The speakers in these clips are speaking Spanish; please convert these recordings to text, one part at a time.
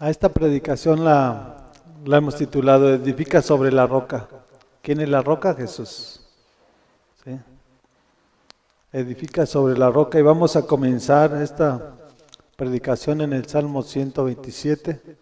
A esta predicación la hemos titulado Edifica sobre la roca. ¿Quién es la roca? Jesús. ¿Sí? Edifica sobre la roca, y vamos a comenzar esta predicación en el Salmo 127.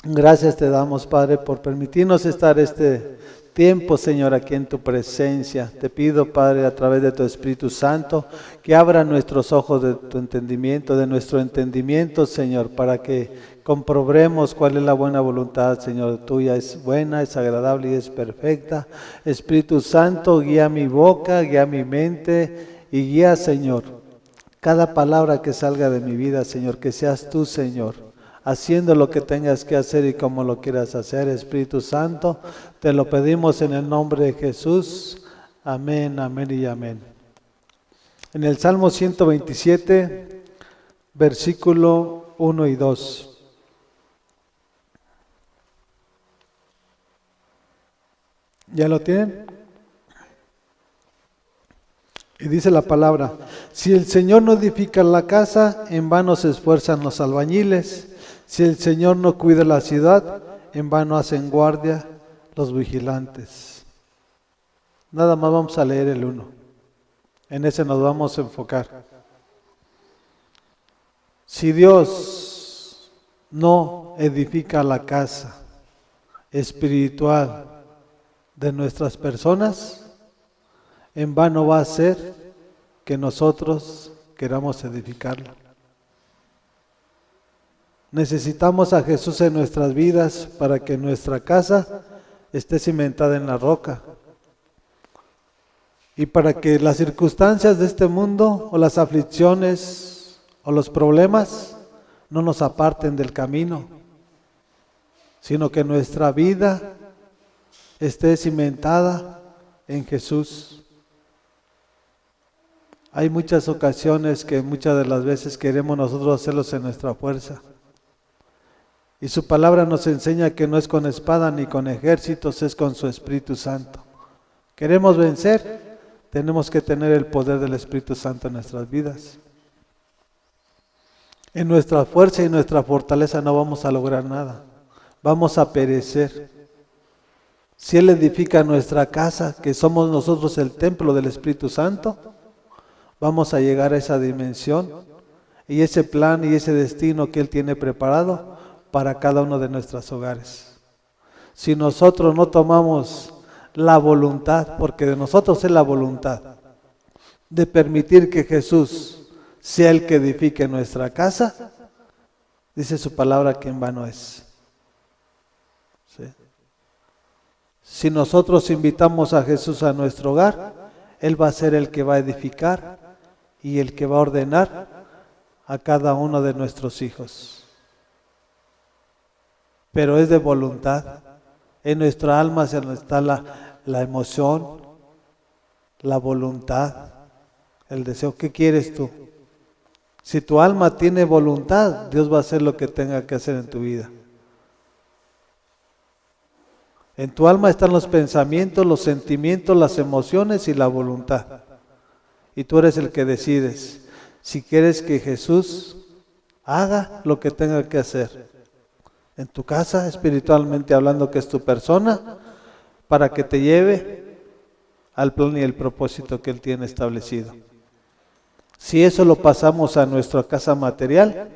Gracias te damos, Padre, por permitirnos estar este tiempo, Señor, aquí en tu presencia. Te pido, Padre, a través de tu Espíritu Santo, que abra nuestros ojos de tu entendimiento, de nuestro entendimiento, Señor, para que comprobemos cuál es la buena voluntad, Señor, tuya. Es buena, es agradable y es perfecta. Espíritu Santo, guía mi boca, guía mi mente y guía, Señor, cada palabra que salga de mi vida, Señor, que seas tú, Señor, haciendo lo que tengas que hacer y como lo quieras hacer. Espíritu Santo, te lo pedimos en el nombre de Jesús. Amén, amén y amén. En el Salmo 127, versículo 1 y 2. ¿Ya lo tienen? Y dice la palabra: si el Señor no edifica la casa, en vano se esfuerzan los albañiles. Si el Señor no cuida la ciudad, en vano hacen guardia los vigilantes. Nada más vamos a leer el 1. En ese nos vamos a enfocar. Si Dios no edifica la casa espiritual de nuestras personas, en vano va a ser que nosotros queramos edificarla. Necesitamos a Jesús en nuestras vidas para que nuestra casa esté cimentada en la roca. Y para que las circunstancias de este mundo o las aflicciones o los problemas no nos aparten del camino, sino que nuestra vida esté cimentada en Jesús. Hay muchas ocasiones que muchas de las veces queremos nosotros hacerlos en nuestra fuerza. Y su palabra nos enseña que no es con espada ni con ejércitos, es con su Espíritu Santo. ¿Queremos vencer? Tenemos que tener el poder del Espíritu Santo en nuestras vidas. En nuestra fuerza y nuestra fortaleza no vamos a lograr nada. Vamos a perecer. Si Él edifica nuestra casa, que somos nosotros el templo del Espíritu Santo, vamos a llegar a esa dimensión y ese plan y ese destino que Él tiene preparado para cada uno de nuestros hogares. Si nosotros no tomamos la voluntad, porque de nosotros es la voluntad, de permitir que Jesús sea el que edifique nuestra casa, dice su palabra que en vano es. ¿Sí? Si nosotros invitamos a Jesús a nuestro hogar, Él va a ser el que va a edificar y el que va a ordenar a cada uno de nuestros hijos. Pero es de voluntad. En nuestra alma está la emoción, la voluntad, el deseo. ¿Qué quieres tú? Si tu alma tiene voluntad, Dios va a hacer lo que tenga que hacer en tu vida. En tu alma están los pensamientos, los sentimientos, las emociones y la voluntad. Y tú eres el que decides si quieres que Jesús haga lo que tenga que hacer en tu casa, espiritualmente hablando, que es tu persona, para que te lleve al plan y el propósito que Él tiene establecido. Si eso lo pasamos a nuestra casa material,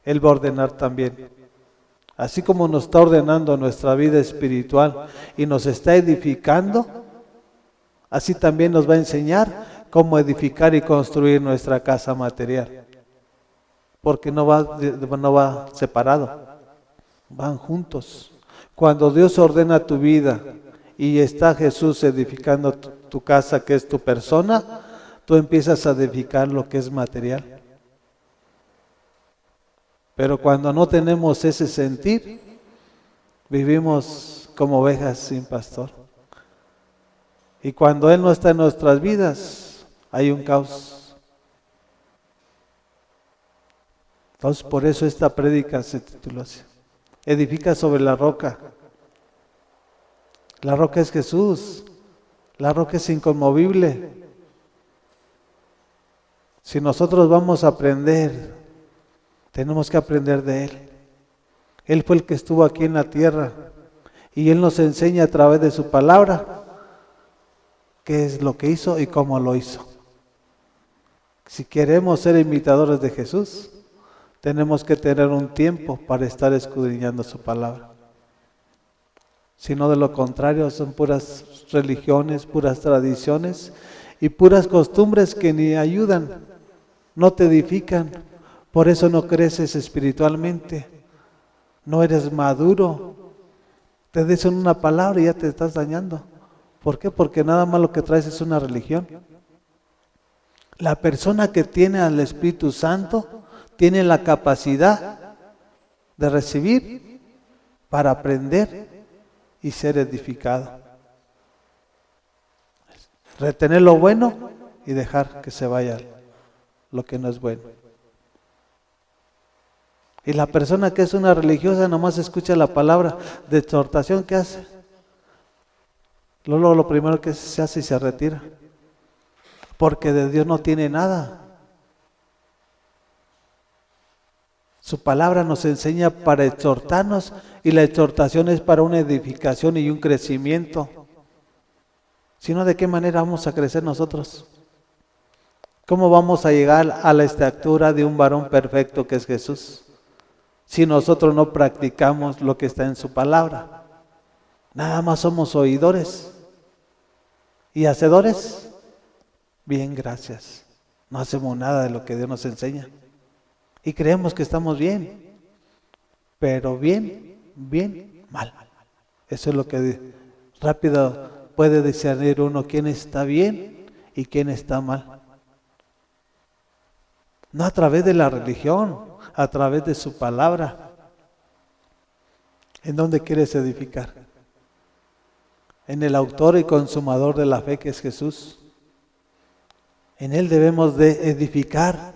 Él va a ordenar también. Así como nos está ordenando nuestra vida espiritual y nos está edificando, así también nos va a enseñar cómo edificar y construir nuestra casa material. Porque no va separado. Van juntos. Cuando Dios ordena tu vida y está Jesús edificando tu casa, que es tu persona, tú empiezas a edificar lo que es material. Pero cuando no tenemos ese sentir, vivimos como ovejas sin pastor. Y cuando Él no está en nuestras vidas, hay un caos. Entonces, por eso esta prédica se tituló así: Edifica sobre la roca. La roca es Jesús. La roca es inconmovible. Si nosotros vamos a aprender Tenemos que aprender de Él. Él fue el que estuvo aquí en la tierra y Él nos enseña a través de su palabra qué es lo que hizo y cómo lo hizo. Si queremos ser imitadores de Jesús, tenemos que tener un tiempo para estar escudriñando su palabra. Si no, de lo contrario, son puras religiones, puras tradiciones y puras costumbres que ni ayudan, no te edifican. Por eso no creces espiritualmente, no eres maduro. Te dicen una palabra y ya te estás dañando. ¿Por qué? Porque nada más lo que traes es una religión. La persona que tiene al Espíritu Santo tiene la capacidad de recibir para aprender y ser edificado. Retener lo bueno y dejar que se vaya lo que no es bueno. Y la persona que es una religiosa nomás escucha la palabra de exhortación, ¿qué hace? Luego lo primero que se hace y se retira. Porque de Dios no tiene nada. Su palabra nos enseña para exhortarnos y la exhortación es para una edificación y un crecimiento. Si no, ¿de qué manera vamos a crecer nosotros? ¿Cómo vamos a llegar a la estatura de un varón perfecto que es Jesús? Si nosotros no practicamos lo que está en su palabra. Nada más somos oidores. ¿Y hacedores? Bien, gracias. No hacemos nada de lo que Dios nos enseña. Y creemos que estamos bien. Pero bien, mal. Eso es lo que rápido puede discernir uno quién está bien y quién está mal. No a través de la religión, a través de su palabra. ¿En dónde quieres edificar? En el autor y consumador de la fe que es Jesús. En Él debemos de edificar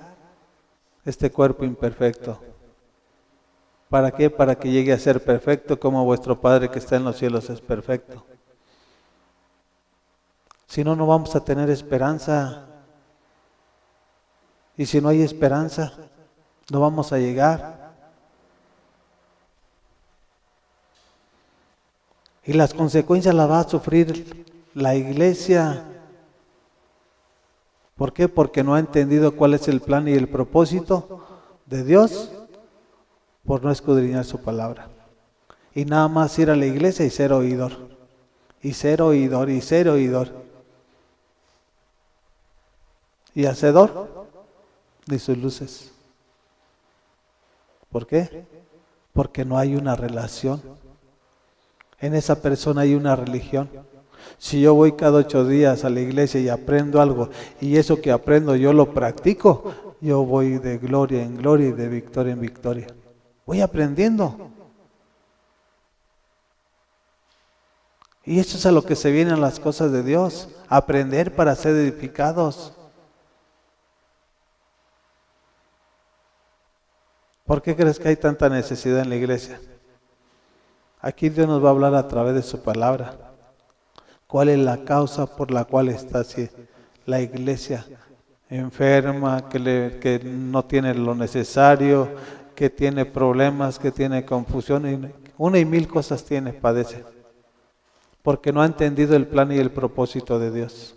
este cuerpo imperfecto. ¿Para qué? Para que llegue a ser perfecto como vuestro Padre que está en los cielos es perfecto. Si no, no vamos a tener esperanza. Y si no hay esperanza, no vamos a llegar. Y las consecuencias las va a sufrir la iglesia. ¿Por qué? Porque no ha entendido cuál es el plan y el propósito de Dios por no escudriñar su palabra. Y nada más ir a la iglesia y ser oidor. Y ser oidor, y ser oidor. Y hacedor de sus luces. ¿Por qué? Porque no hay una relación. En esa persona hay una religión. Si yo voy cada 8 días a la iglesia y aprendo algo, y eso que aprendo yo lo practico, yo voy de gloria en gloria y de victoria en victoria. Voy aprendiendo. Y eso es a lo que se vienen las cosas de Dios, aprender para ser edificados. ¿Por qué crees que hay tanta necesidad en la iglesia? Aquí Dios nos va a hablar a través de su palabra. ¿Cuál es la causa por la cual está así la iglesia enferma, que no tiene lo necesario, que tiene problemas, que tiene confusión? Una y mil cosas tiene, padece. Porque no ha entendido el plan y el propósito de Dios.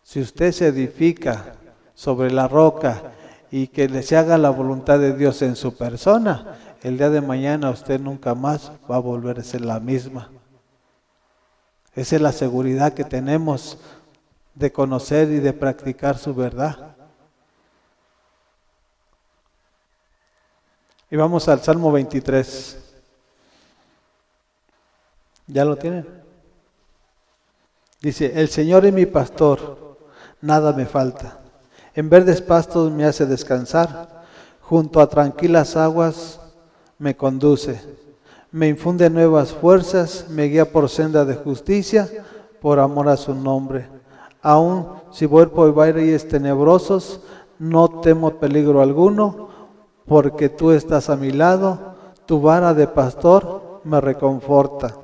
Si usted se edifica sobre la roca y que se haga la voluntad de Dios en su persona, el día de mañana usted nunca más va a volver a ser la misma. Esa es la seguridad que tenemos de conocer y de practicar su verdad. Y vamos al Salmo 23. ¿Ya lo tienen? Dice, el Señor es mi pastor, nada me falta. En verdes pastos me hace descansar, junto a tranquilas aguas me conduce. Me infunde nuevas fuerzas, me guía por senda de justicia, por amor a su nombre. Aun si voy por valles tenebrosos, no temo peligro alguno, porque tú estás a mi lado, tu vara de pastor me reconforta.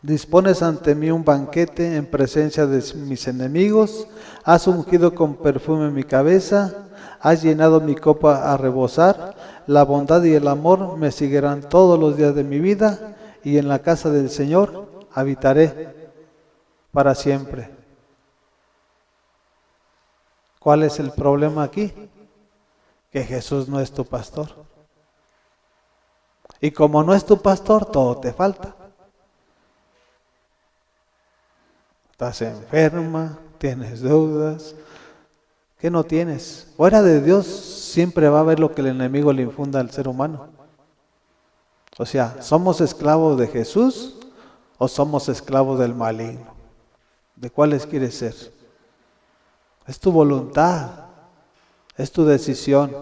Dispones ante mí un banquete en presencia de mis enemigos, has ungido con perfume mi cabeza, has llenado mi copa a rebosar, la bondad y el amor me seguirán todos los días de mi vida, y en la casa del Señor habitaré para siempre. ¿Cuál es el problema aquí? Que Jesús no es tu pastor. Y como no es tu pastor, todo te falta. Estás enferma, tienes deudas. ¿Qué no tienes? Fuera de Dios siempre va a haber lo que el enemigo le infunda al ser humano. O sea, ¿somos esclavos de Jesús o somos esclavos del maligno? ¿De cuáles quieres ser? Es tu voluntad, es tu decisión,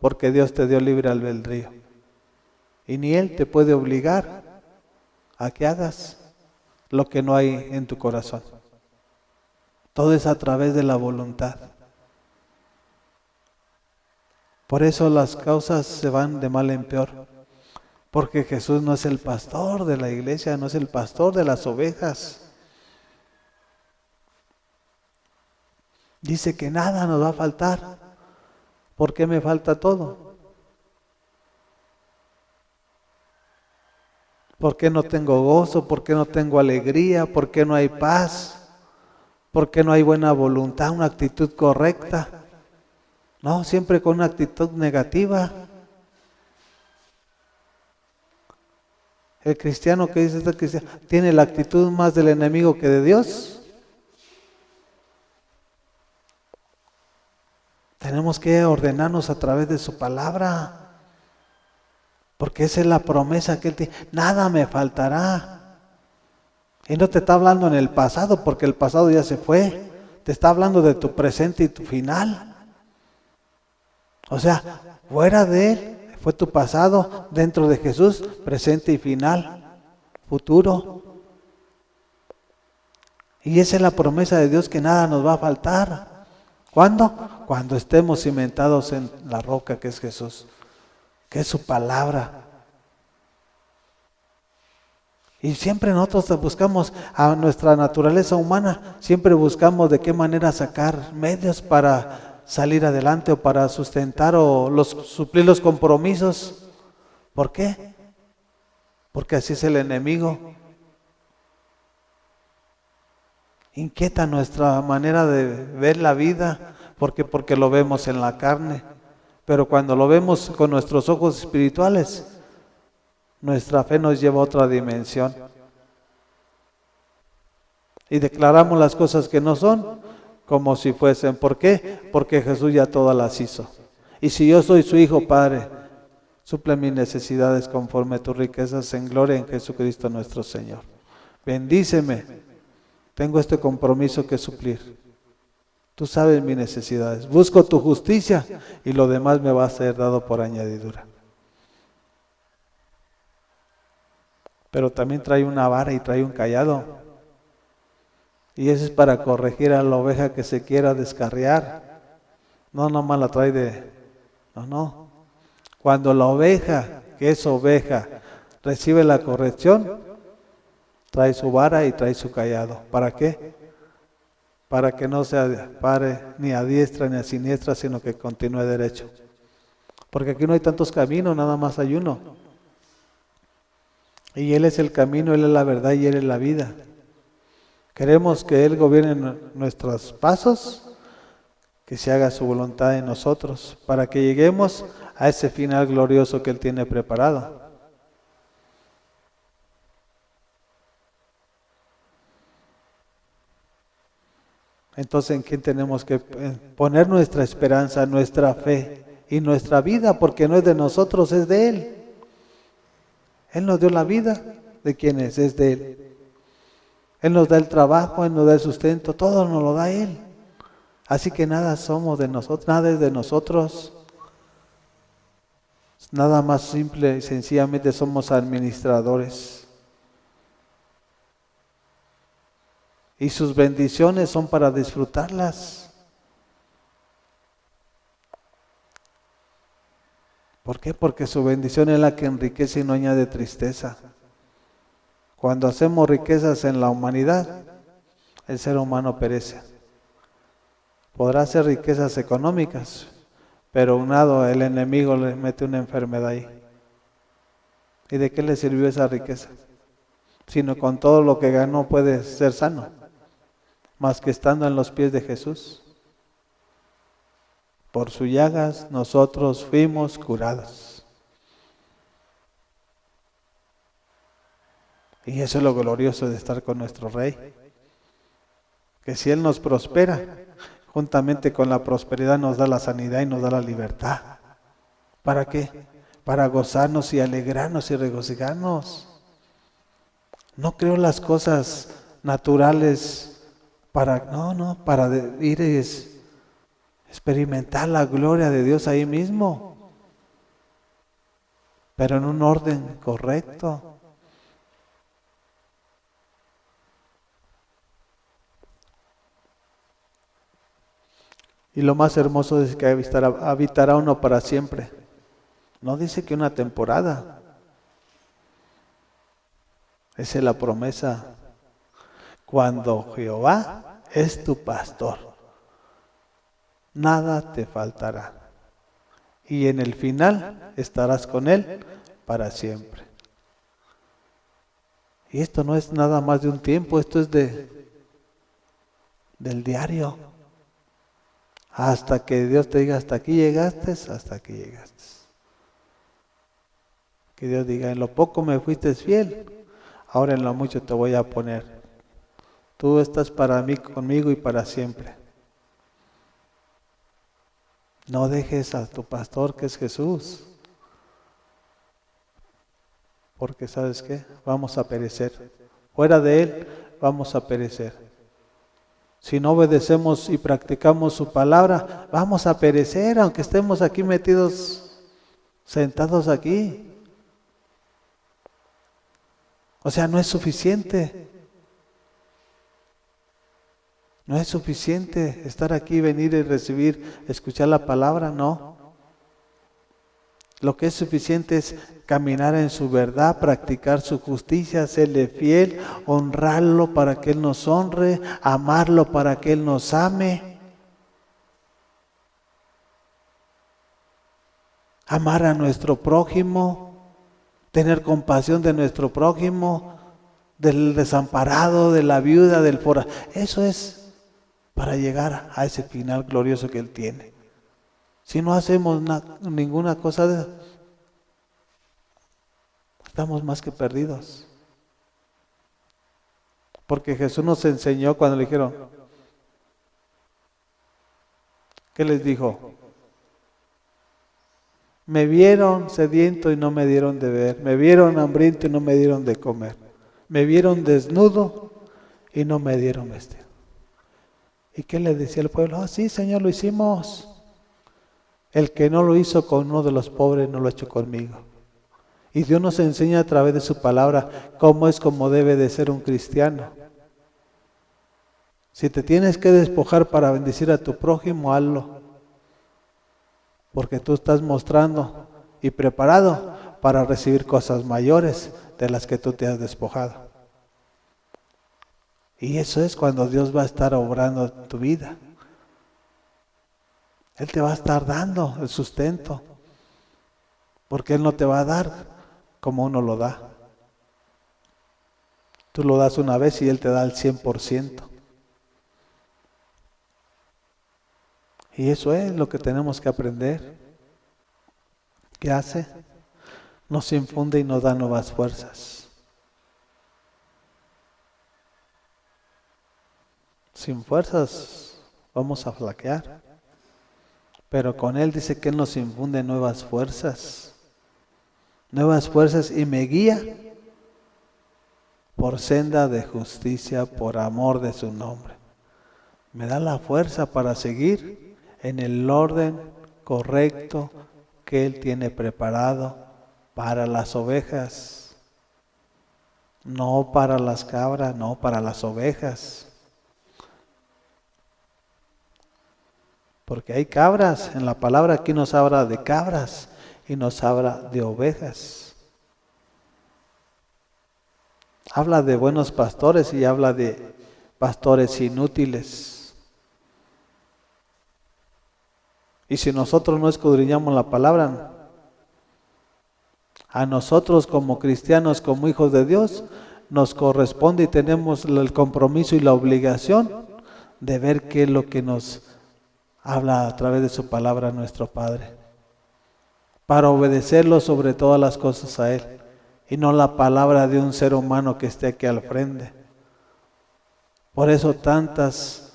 porque Dios te dio libre albedrío. Y ni Él te puede obligar a que hagas lo que no hay en tu corazón. Todo es a través de la voluntad. Por eso las causas se van de mal en peor. Porque Jesús no es el pastor de la iglesia, no es el pastor de las ovejas. Dice que nada nos va a faltar. ¿Por qué me falta todo? ¿Por qué no tengo gozo? ¿Por qué no tengo alegría? ¿Por qué no hay paz? ¿Por qué no hay buena voluntad, una actitud correcta? No, siempre con una actitud negativa. El cristiano que dice este cristiano tiene la actitud más del enemigo que de Dios. Tenemos que ordenarnos a través de su palabra. Porque esa es la promesa que Él tiene. Nada me faltará. Y no te está hablando en el pasado, porque el pasado ya se fue. Te está hablando de tu presente y tu final. O sea, fuera de Él fue tu pasado, dentro de Jesús, presente y final, futuro. Y esa es la promesa de Dios, que nada nos va a faltar. ¿Cuándo? Cuando estemos cimentados en la roca que es Jesús, que es su palabra. Y siempre nosotros buscamos a nuestra naturaleza humana, siempre buscamos de qué manera sacar medios para salir adelante o para sustentar o suplir los compromisos. ¿Por qué? Porque así es el enemigo. Inquieta nuestra manera de ver la vida, porque lo vemos en la carne. Pero cuando lo vemos con nuestros ojos espirituales, nuestra fe nos lleva a otra dimensión. Y declaramos las cosas que no son como si fuesen. ¿Por qué? Porque Jesús ya todas las hizo. Y si yo soy su hijo, Padre, suple mis necesidades conforme a tus riquezas en gloria en Jesucristo nuestro Señor. Bendíceme. Tengo este compromiso que suplir. Tú sabes mis necesidades. Busco tu justicia y lo demás me va a ser dado por añadidura. Pero también trae una vara y trae un cayado. Y eso es para corregir a la oveja que se quiera descarriar. No nomás la trae de... No. Cuando la oveja, que es oveja, recibe la corrección, trae su vara y trae su cayado. ¿Para qué? Para que no se pare ni a diestra ni a siniestra, sino que continúe derecho. Porque aquí no hay tantos caminos, nada más hay uno. Y Él es el camino, Él es la verdad y Él es la vida. Queremos que Él gobierne nuestros pasos, que se haga su voluntad en nosotros, para que lleguemos a ese final glorioso que Él tiene preparado. Entonces, ¿en quién tenemos que poner nuestra esperanza, nuestra fe y nuestra vida? Porque no es de nosotros, es de Él. Él nos dio la vida. ¿De quién es? Es de Él. Él nos da el trabajo, Él nos da el sustento, todo nos lo da Él. Así que nada somos de nosotros, nada es de nosotros. Nada más simple y sencillamente somos administradores. Y sus bendiciones son para disfrutarlas. ¿Por qué? Porque su bendición es la que enriquece y no añade tristeza. Cuando hacemos riquezas en la humanidad, el ser humano perece. Podrá hacer riquezas económicas, pero unado el enemigo le mete una enfermedad ahí. ¿Y de qué le sirvió esa riqueza? Sino con todo lo que ganó puede ser sano, más que estando en los pies de Jesús. Por sus llagas nosotros fuimos curados. Y eso es lo glorioso de estar con nuestro Rey. Que si Él nos prospera, juntamente con la prosperidad nos da la sanidad y nos da la libertad. ¿Para qué? Para gozarnos y alegrarnos y regocijarnos. No creo las cosas naturales para ir y experimentar la gloria de Dios ahí mismo, pero en un orden correcto. Y lo más hermoso es que habitará uno para siempre. No dice que una temporada. Esa es la promesa. Cuando Jehová es tu pastor, nada te faltará. Y en el final estarás con Él para siempre. Y esto no es nada más de un tiempo, esto es del diario. Hasta que Dios te diga, hasta aquí llegaste, hasta aquí llegaste. Que Dios diga, en lo poco me fuiste fiel, ahora en lo mucho te voy a poner. Tú estás para mí, conmigo y para siempre. No dejes a tu pastor que es Jesús. Porque ¿sabes qué? Vamos a perecer. Fuera de Él vamos a perecer. Si no obedecemos y practicamos su palabra, vamos a perecer, aunque estemos aquí metidos, sentados aquí. O sea, no es suficiente. No es suficiente estar aquí, venir y recibir, escuchar la palabra, no. Lo que es suficiente es caminar en su verdad, practicar su justicia, serle fiel, honrarlo para que Él nos honre, amarlo para que Él nos ame. Amar a nuestro prójimo, tener compasión de nuestro prójimo, del desamparado, de la viuda, del forastero. Eso es para llegar a ese final glorioso que Él tiene. Si no hacemos ninguna cosa de eso, estamos más que perdidos. Porque Jesús nos enseñó cuando le dijeron, ¿qué les dijo? Me vieron sediento y no me dieron de beber. Me vieron hambriento y no me dieron de comer. Me vieron desnudo y no me dieron vestido. ¿Y qué le decía el pueblo? Ah, sí, Señor, lo hicimos. El que no lo hizo con uno de los pobres, no lo ha hecho conmigo. Y Dios nos enseña a través de su palabra cómo debe de ser un cristiano. Si te tienes que despojar para bendecir a tu prójimo, hazlo. Porque tú estás mostrando y preparado para recibir cosas mayores de las que tú te has despojado. Y eso es cuando Dios va a estar obrando en tu vida. Él te va a estar dando el sustento, porque Él no te va a dar como uno lo da. Tú lo das una vez y Él te da el 100%. Y eso es lo que tenemos que aprender. ¿Qué hace? Nos infunde y nos da nuevas fuerzas. Sin fuerzas vamos a flaquear. Pero con Él dice que Él nos infunde nuevas fuerzas. Nuevas fuerzas y me guía por senda de justicia, por amor de su nombre. Me da la fuerza para seguir en el orden correcto que Él tiene preparado para las ovejas. No para las cabras, no para las ovejas. Porque hay cabras, en la palabra aquí nos habla de cabras y nos habla de ovejas. Habla de buenos pastores y habla de pastores inútiles. Y si nosotros no escudriñamos la palabra, a nosotros como cristianos, como hijos de Dios, nos corresponde y tenemos el compromiso y la obligación de ver qué es lo que nos habla a través de su palabra nuestro Padre, para obedecerlo sobre todas las cosas a Él, y no la palabra de un ser humano que esté aquí al frente. Por eso tantas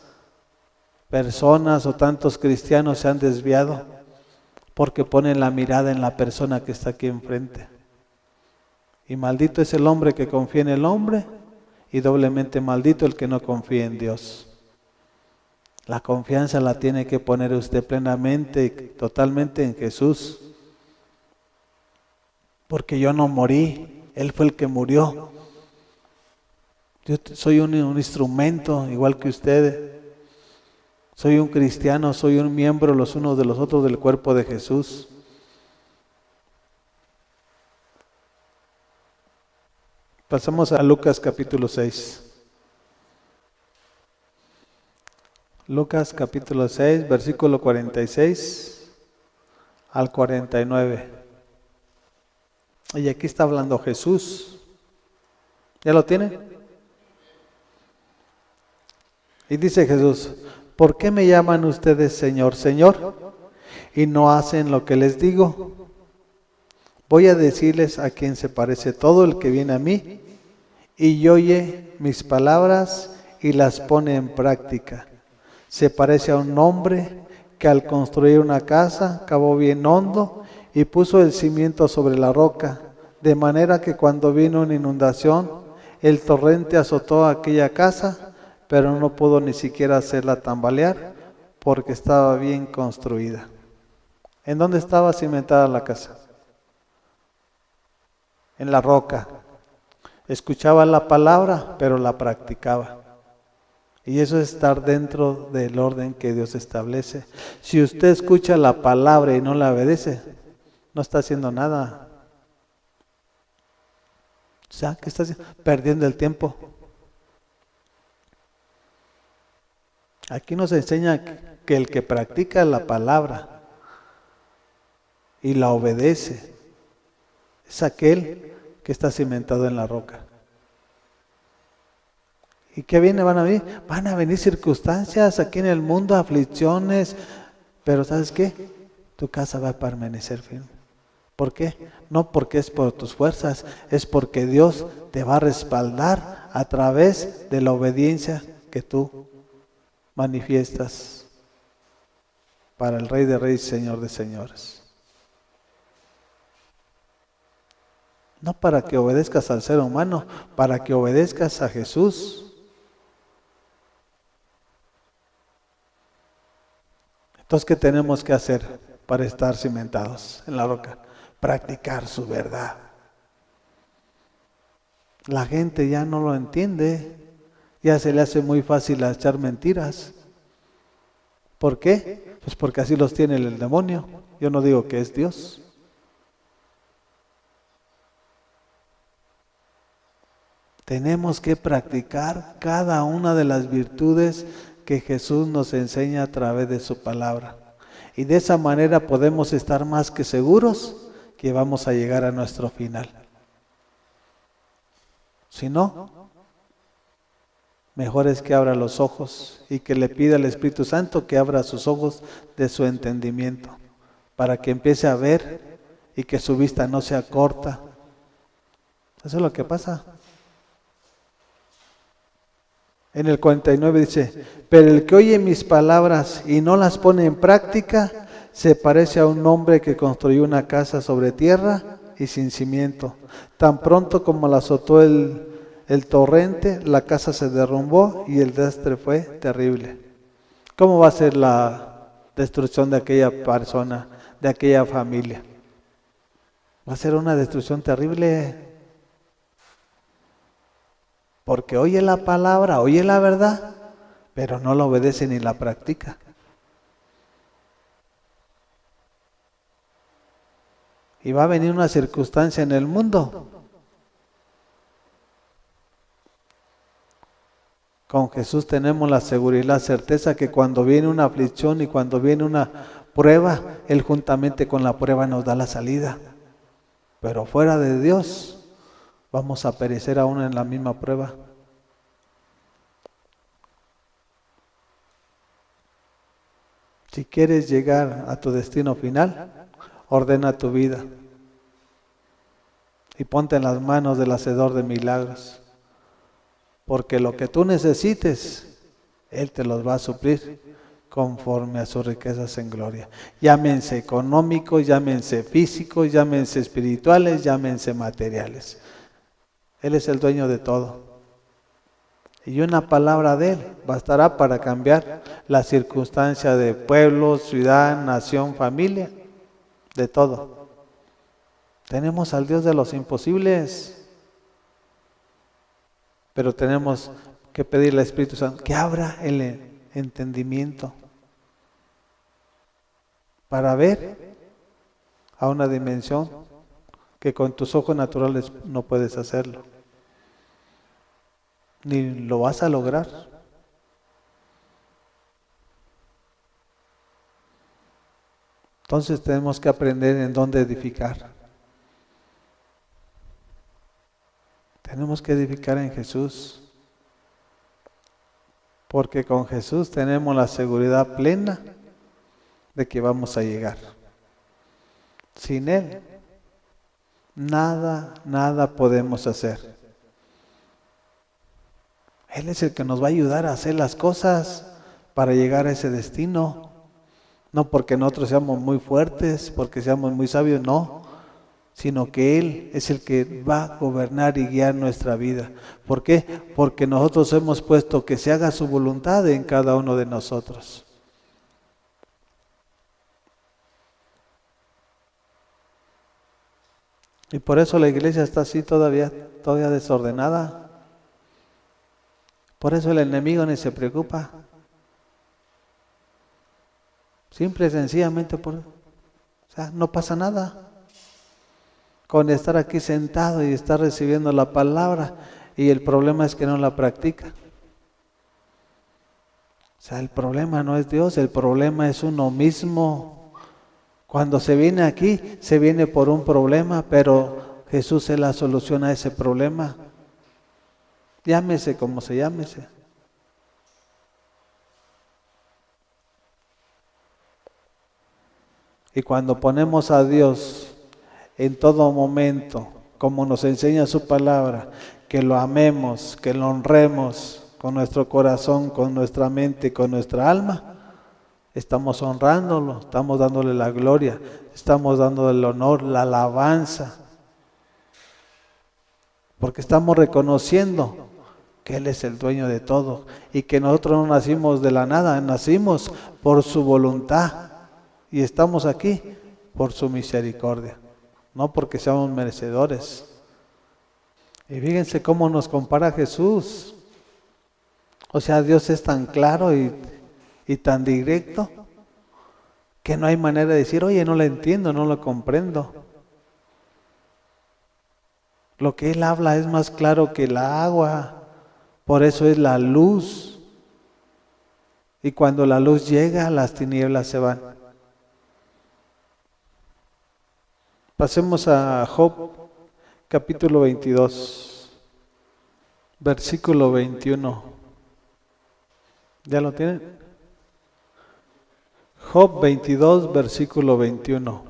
personas o tantos cristianos se han desviado, porque ponen la mirada en la persona que está aquí enfrente. Y maldito es el hombre que confía en el hombre, y doblemente maldito el que no confía en Dios. La confianza la tiene que poner usted plenamente y totalmente en Jesús. Porque yo no morí, Él fue el que murió. Yo soy un instrumento igual que ustedes. Soy un cristiano, soy un miembro los unos de los otros del cuerpo de Jesús. Pasamos a Lucas capítulo 6. Lucas capítulo 6, versículo 46 al 49. Y aquí está hablando Jesús. ¿Ya lo tiene? Y dice Jesús: ¿por qué me llaman ustedes Señor, Señor, y no hacen lo que les digo? Voy a decirles a quién se parece todo el que viene a mí y oye mis palabras y las pone en práctica. Se parece a un hombre que al construir una casa cavó bien hondo y puso el cimiento sobre la roca, de manera que cuando vino una inundación, el torrente azotó aquella casa, pero no pudo ni siquiera hacerla tambalear porque estaba bien construida. ¿En dónde estaba cimentada la casa? En la roca. Escuchaba la palabra, pero la practicaba. Y eso es estar dentro del orden que Dios establece. Si usted escucha la palabra y no la obedece, no está haciendo nada. O sea, ¿qué está haciendo? Perdiendo el tiempo. Aquí nos enseña que el que practica la palabra y la obedece es aquel que está cimentado en la roca. ¿Y qué viene? Van a venir circunstancias aquí en el mundo, aflicciones, pero ¿sabes qué? Tu casa va a permanecer firme. ¿Por qué? No porque es por tus fuerzas, es porque Dios te va a respaldar a través de la obediencia que tú manifiestas para el Rey de Reyes y Señor de Señores. No para que obedezcas al ser humano, para que obedezcas a Jesús. Entonces, ¿qué tenemos que hacer para estar cimentados en la roca? Practicar su verdad. La gente ya no lo entiende, ya se le hace muy fácil echar mentiras. ¿Por qué? Pues porque así los tiene el demonio. Yo no digo que es Dios. Tenemos que practicar cada una de las virtudes que Jesús nos enseña a través de su palabra. Y de esa manera podemos estar más que seguros que vamos a llegar a nuestro final. Si no, mejor es que abra los ojos y que le pida al Espíritu Santo que abra sus ojos de su entendimiento, para que empiece a ver y que su vista no sea corta. Eso es lo que pasa. En el 49 dice: pero el que oye mis palabras y no las pone en práctica, se parece a un hombre que construyó una casa sobre tierra y sin cimiento. Tan pronto como la azotó el torrente, la casa se derrumbó y el desastre fue terrible. ¿Cómo va a ser la destrucción de aquella persona, de aquella familia? Va a ser una destrucción terrible. Porque oye la palabra, oye la verdad, pero no la obedece ni la practica. Y va a venir una circunstancia en el mundo Con Jesús tenemos la seguridad y la certeza que cuando viene una aflicción y cuando viene una prueba, Él juntamente con la prueba nos da la salida. Pero fuera de Dios, vamos a perecer aún en la misma prueba. Si quieres llegar a tu destino final, ordena tu vida y ponte en las manos del Hacedor de milagros. Porque lo que tú necesites, Él te los va a suplir conforme a sus riquezas en gloria. Llámense económicos, llámense físicos, llámense espirituales, llámense materiales. Él es el dueño de todo. Y una palabra de Él bastará para cambiar la circunstancia de pueblo, ciudad, nación, familia, de todo. Tenemos al Dios de los imposibles. Pero tenemos que pedirle al Espíritu Santo que abra el entendimiento para ver a una dimensión que con tus ojos naturales no puedes hacerlo, ni lo vas a lograr. Entonces tenemos que aprender en dónde edificar. Tenemos que edificar en Jesús, porque con Jesús tenemos la seguridad plena de que vamos a llegar. Sin Él, nada podemos hacer. Él es el que nos va a ayudar a hacer las cosas para llegar a ese destino. No porque nosotros seamos muy fuertes, porque seamos muy sabios, no. Sino que Él es el que va a gobernar y guiar nuestra vida. ¿Por qué? Porque nosotros hemos puesto que se haga su voluntad en cada uno de nosotros. Y por eso la iglesia está así todavía desordenada. Por eso el enemigo ni se preocupa. Simple y sencillamente no pasa nada. Con estar aquí sentado y estar recibiendo la palabra, y el problema es que no la practica. El problema no es Dios, el problema es uno mismo. Cuando se viene aquí, se viene por un problema, pero Jesús es la solución a ese problema. Llámese como se llámese. Y cuando ponemos a Dios en todo momento, como nos enseña su palabra, que lo amemos, que lo honremos con nuestro corazón, con nuestra mente, con nuestra alma, estamos honrándolo, estamos dándole la gloria, estamos dándole el honor, la alabanza, porque estamos reconociendo que Él es el dueño de todo y que nosotros no nacimos de la nada, nacimos por su voluntad y estamos aquí por su misericordia. No porque seamos merecedores. Y fíjense cómo nos compara Jesús. O sea, Dios es tan claro y tan directo que no hay manera de decir, oye, no lo entiendo, no lo comprendo. Lo que Él habla es más claro que el agua. Por eso es la luz. Y cuando la luz llega, las tinieblas se van. Pasemos a Job, capítulo 22, versículo 21. ¿Ya lo tienen? Job 22, versículo 21.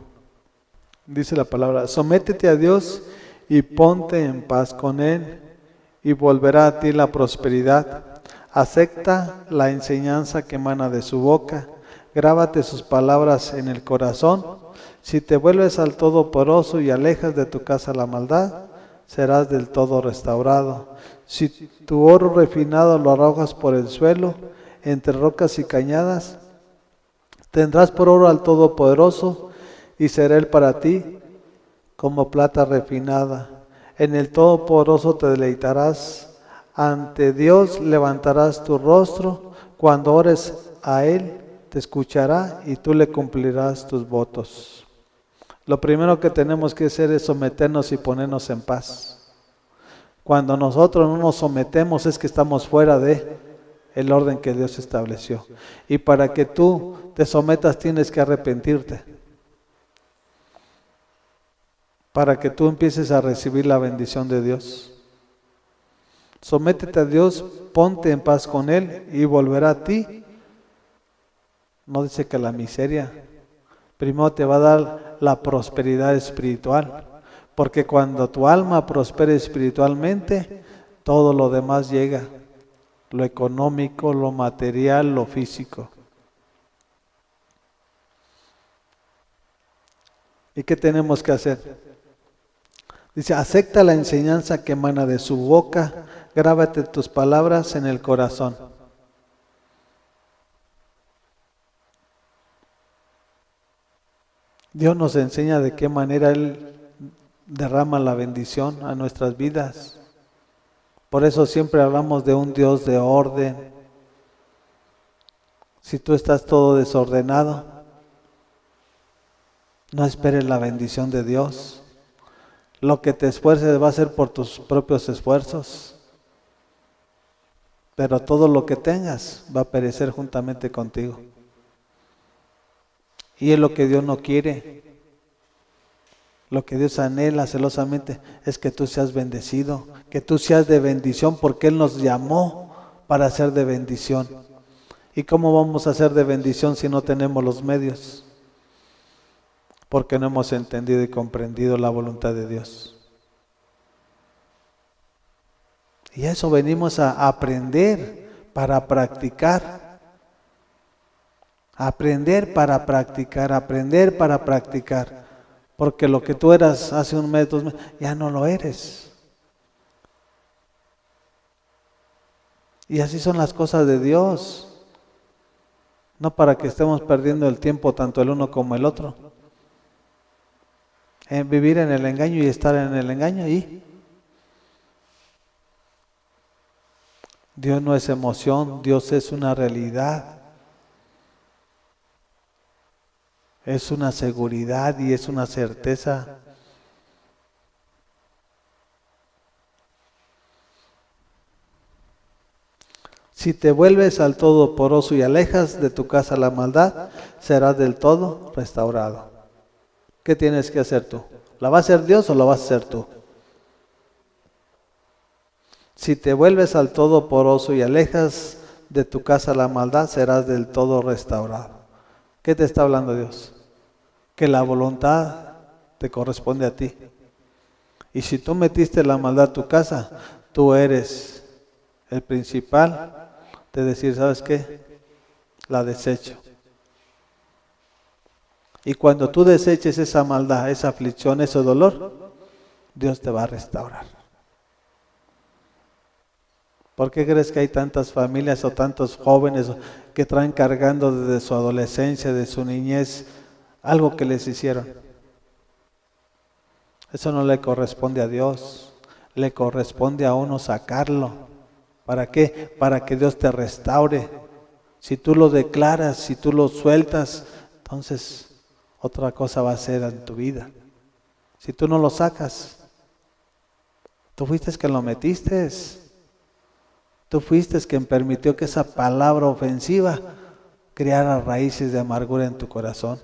Dice la palabra: sométete a Dios y ponte en paz con Él, y volverá a ti la prosperidad. Acepta la enseñanza que emana de su boca, grábate sus palabras en el corazón. Si te vuelves al Todopoderoso y alejas de tu casa la maldad, serás del todo restaurado. Si tu oro refinado lo arrojas por el suelo, entre rocas y cañadas, tendrás por oro al Todopoderoso, y será Él para ti como plata refinada. En el Todopoderoso te deleitarás, ante Dios levantarás tu rostro, cuando ores a Él te escuchará y tú le cumplirás tus votos. Lo primero que tenemos que hacer es someternos y ponernos en paz. Cuando nosotros no nos sometemos es que estamos fuera de, el orden que Dios estableció. Y para que tú te sometas tienes que arrepentirte. Para que tú empieces a recibir la bendición de Dios. Sométete a Dios, ponte en paz con Él y volverá a ti. No dice que la miseria, primero te va a dar la prosperidad espiritual. Porque cuando tu alma prospere espiritualmente, todo lo demás llega. Lo económico, lo material, lo físico. ¿Y qué tenemos que hacer? Dice, acepta la enseñanza que emana de su boca, grábate tus palabras en el corazón. Dios nos enseña de qué manera Él derrama la bendición a nuestras vidas. Por eso siempre hablamos de un Dios de orden. Si tú estás todo desordenado, no esperes la bendición de Dios. Lo que te esfuerces va a ser por tus propios esfuerzos. Pero todo lo que tengas va a perecer juntamente contigo. Y es lo que Dios no quiere. Lo que Dios anhela celosamente es que tú seas bendecido, que tú seas de bendición, porque Él nos llamó para ser de bendición. ¿Y cómo vamos a ser de bendición si no tenemos los medios? Porque no hemos entendido y comprendido la voluntad de Dios. Y eso venimos a aprender para practicar. Aprender para practicar, aprender para practicar. Porque lo que tú eras hace un mes, 2 meses, ya no lo eres. Y así son las cosas de Dios. No para que estemos perdiendo el tiempo tanto el uno como el otro. En vivir en el engaño y estar en el engaño y Dios no es emoción, Dios es una realidad. Es una seguridad y es una certeza. Si te vuelves al todo poroso y alejas de tu casa la maldad, serás del todo restaurado. ¿Qué tienes que hacer tú? ¿La va a hacer Dios o la vas a hacer tú? Si te vuelves al todo poroso y alejas de tu casa la maldad, serás del todo restaurado. ¿Qué te está hablando Dios? Que la voluntad te corresponde a ti. Y si tú metiste la maldad a tu casa, tú eres el principal de decir, ¿sabes qué? La desecho. Y cuando tú deseches esa maldad, esa aflicción, ese dolor, Dios te va a restaurar. ¿Por qué crees que hay tantas familias o tantos jóvenes que traen cargando desde su adolescencia, de su niñez, algo que les hicieron? Eso no le corresponde a Dios, le corresponde a uno sacarlo. ¿Para qué? Para que Dios te restaure. Si tú lo declaras, si tú lo sueltas, entonces otra cosa va a ser en tu vida. Si tú no lo sacas, tú fuiste quien lo metiste. Tú fuiste quien permitió que esa palabra ofensiva creara raíces de amargura en tu corazón.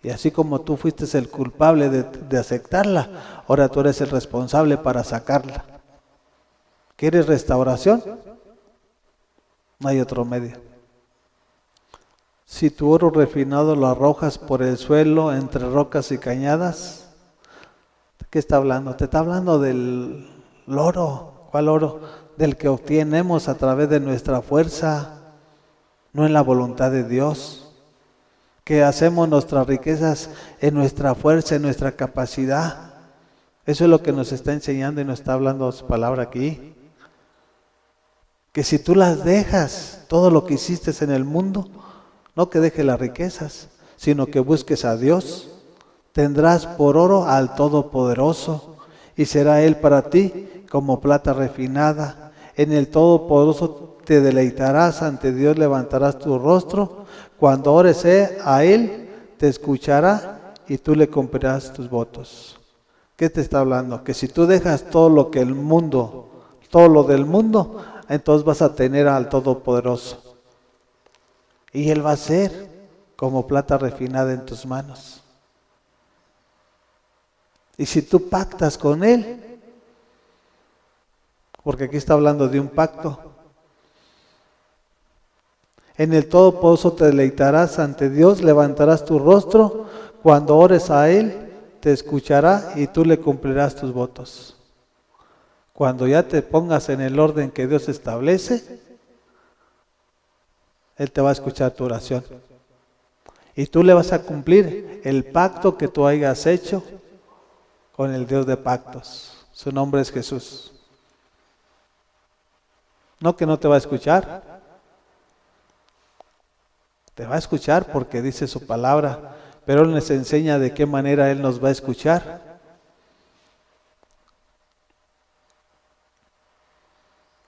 Y así como tú fuiste el culpable de aceptarla, ahora tú eres el responsable para sacarla. ¿Quieres restauración? No hay otro medio. Si tu oro refinado lo arrojas por el suelo entre rocas y cañadas, ¿de qué está hablando? Te está hablando del oro. ¿Cuál oro? Del que obtenemos a través de nuestra fuerza, no en la voluntad de Dios. Que hacemos nuestras riquezas en nuestra fuerza, en nuestra capacidad. Eso es lo que nos está enseñando y nos está hablando su palabra aquí. Que si tú las dejas, todo lo que hiciste en el mundo, no que dejes las riquezas, sino que busques a Dios, tendrás por oro al Todopoderoso, y será Él para ti como plata refinada. En el Todopoderoso te deleitarás, ante Dios levantarás tu rostro. Cuando ores a Él, te escuchará y tú le cumplirás tus votos. ¿Qué te está hablando? Que si tú dejas todo lo que el mundo, todo lo del mundo, entonces vas a tener al Todopoderoso. Y Él va a ser como plata refinada en tus manos. Y si tú pactas con Él, porque aquí está hablando de un pacto, en el Todopoderoso te deleitarás ante Dios, levantarás tu rostro, cuando ores a Él, te escuchará y tú le cumplirás tus votos. Cuando ya te pongas en el orden que Dios establece, Él te va a escuchar tu oración. Y tú le vas a cumplir el pacto que tú hayas hecho con el Dios de pactos. Su nombre es Jesús. No que no te va a escuchar. Te va a escuchar porque dice su palabra, pero Él nos enseña de qué manera Él nos va a escuchar.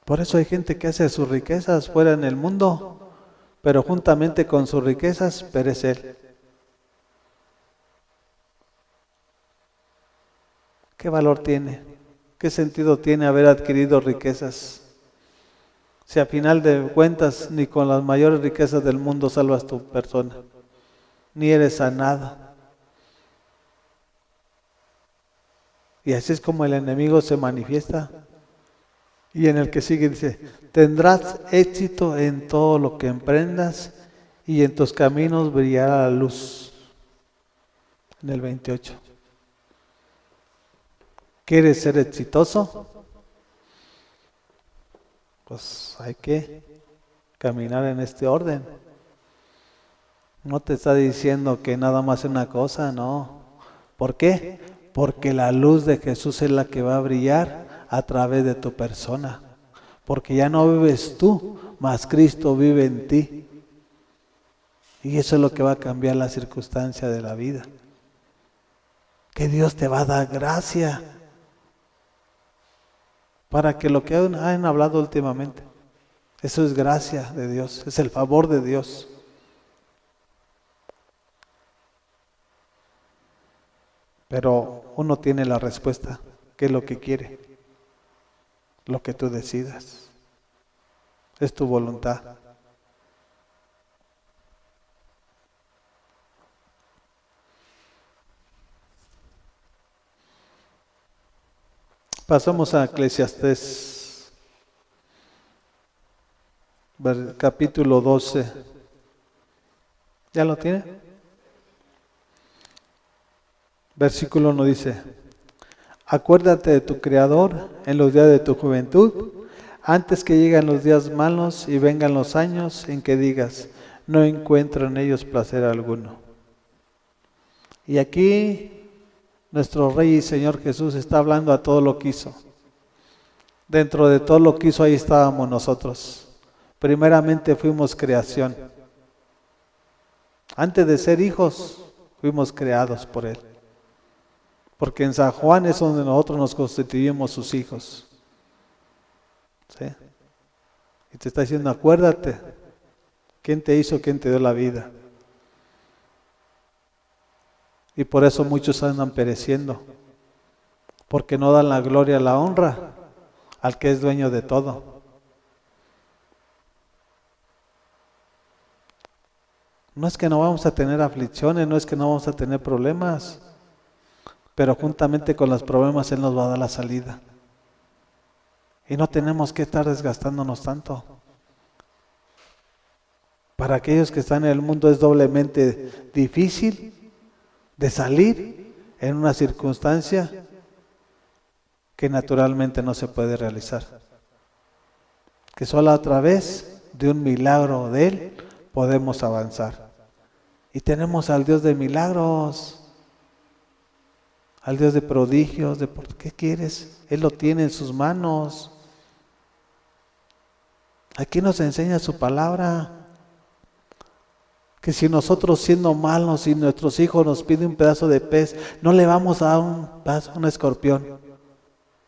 Por eso hay gente que hace sus riquezas fuera en el mundo, pero juntamente con sus riquezas perece Él. ¿Qué valor tiene? ¿Qué sentido tiene haber adquirido riquezas? Si a final de cuentas ni con las mayores riquezas del mundo salvas tu persona, ni eres sanado. Y así es como el enemigo se manifiesta. Y en el que sigue dice, tendrás éxito en todo lo que emprendas y en tus caminos brillará la luz. En el 28. ¿Quieres ser exitoso? Pues hay que caminar en este orden. No te está diciendo que nada más es una cosa, no. ¿Por qué? Porque la luz de Jesús es la que va a brillar a través de tu persona. Porque ya no vives tú, mas Cristo vive en ti. Y eso es lo que va a cambiar la circunstancia de la vida. Que Dios te va a dar gracia para que lo que han hablado últimamente, eso es gracia de Dios, es el favor de Dios. Pero uno tiene la respuesta, ¿qué es lo que quiere? Lo que tú decidas. Es tu voluntad. Pasamos a Eclesiastés, capítulo 12. ¿Ya lo tiene? Versículo 1 dice, acuérdate de tu Creador en los días de tu juventud, antes que lleguen los días malos y vengan los años en que digas, no encuentro en ellos placer alguno. Y aquí nuestro Rey y Señor Jesús está hablando a todo lo que hizo. Dentro de todo lo que hizo ahí estábamos nosotros. Primeramente fuimos creación. Antes de ser hijos, fuimos creados por Él. Porque en San Juan es donde nosotros nos constituimos sus hijos. ¿Sí? Y te está diciendo, acuérdate, ¿quién te hizo, quién te dio la vida? Y por eso muchos andan pereciendo, porque no dan la gloria, la honra al que es dueño de todo. No es que no vamos a tener aflicciones, no es que no vamos a tener problemas, pero juntamente con los problemas Él nos va a dar la salida. Y no tenemos que estar desgastándonos tanto. Para aquellos que están en el mundo es doblemente difícil de salir en una circunstancia que naturalmente no se puede realizar. Que solo a través de un milagro de Él podemos avanzar. Y tenemos al Dios de milagros, al Dios de prodigios, de ¿por qué quieres? Él lo tiene en sus manos. Aquí nos enseña su palabra, que si nosotros siendo malos y nuestros hijos nos piden un pedazo de pez, no le vamos a dar un pedazo, un escorpión.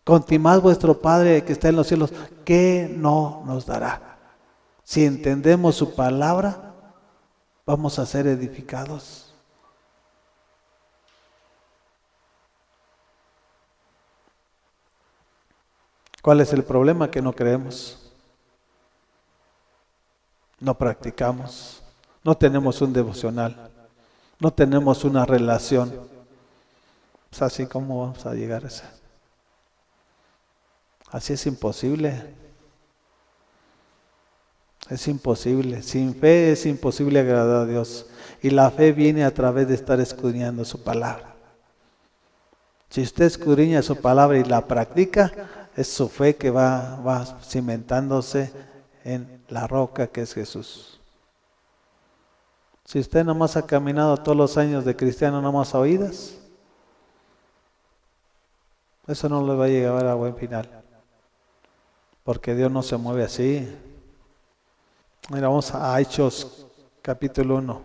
Contimás vuestro Padre que está en los cielos, ¿qué no nos dará? Si entendemos su palabra, vamos a ser edificados. ¿Cuál es el problema? Que no creemos. no practicamos, no tenemos un devocional, no tenemos una relación. Pues así como vamos a llegar a esa. Así es imposible. Es imposible. Sin fe es imposible agradar a Dios. Y la fe viene a través de estar escudriñando su palabra. Si usted escudriña su palabra y la practica, es su fe que va cimentándose en la roca que es Jesús. Si usted nomás ha caminado todos los años de cristiano nomás a oídas, eso no le va a llegar a buen final. Porque Dios no se mueve así. Mira, vamos a Hechos capítulo 1.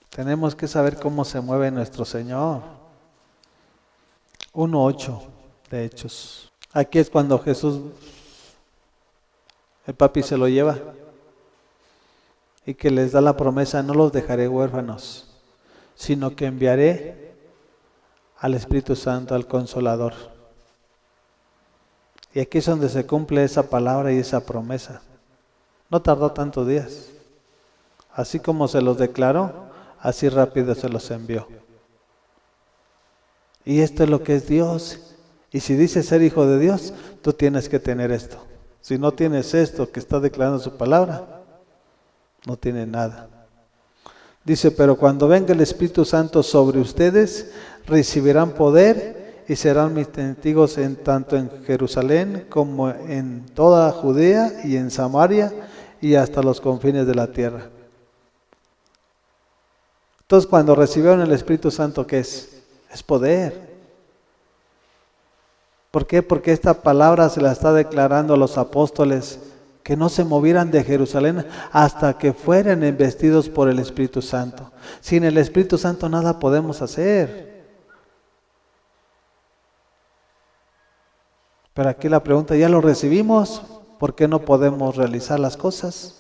Tenemos que saber cómo se mueve nuestro Señor. 1:8 de Hechos. Aquí es cuando Jesús, el papi se lo lleva y que les da la promesa: no los dejaré huérfanos, sino que enviaré al Espíritu Santo, al Consolador. Y aquí es donde se cumple esa palabra y esa promesa. No tardó tantos días. Así como se los declaró, así rápido se los envió. Y esto es lo que es Dios. Y si dices ser hijo de Dios, tú tienes que tener esto. Si no tienes esto que está declarando su palabra, no tienes nada. Dice: pero cuando venga el Espíritu Santo sobre ustedes, recibirán poder y serán mis testigos tanto en Jerusalén como en toda Judea y en Samaria y hasta los confines de la tierra. Entonces, cuando recibieron el Espíritu Santo, ¿qué es? Es poder. ¿Por qué? Porque esta palabra se la está declarando a los apóstoles, que no se movieran de Jerusalén hasta que fueran investidos por el Espíritu Santo. Sin el Espíritu Santo nada podemos hacer. Pero aquí la pregunta: ¿ya lo recibimos? ¿Por qué no podemos realizar las cosas?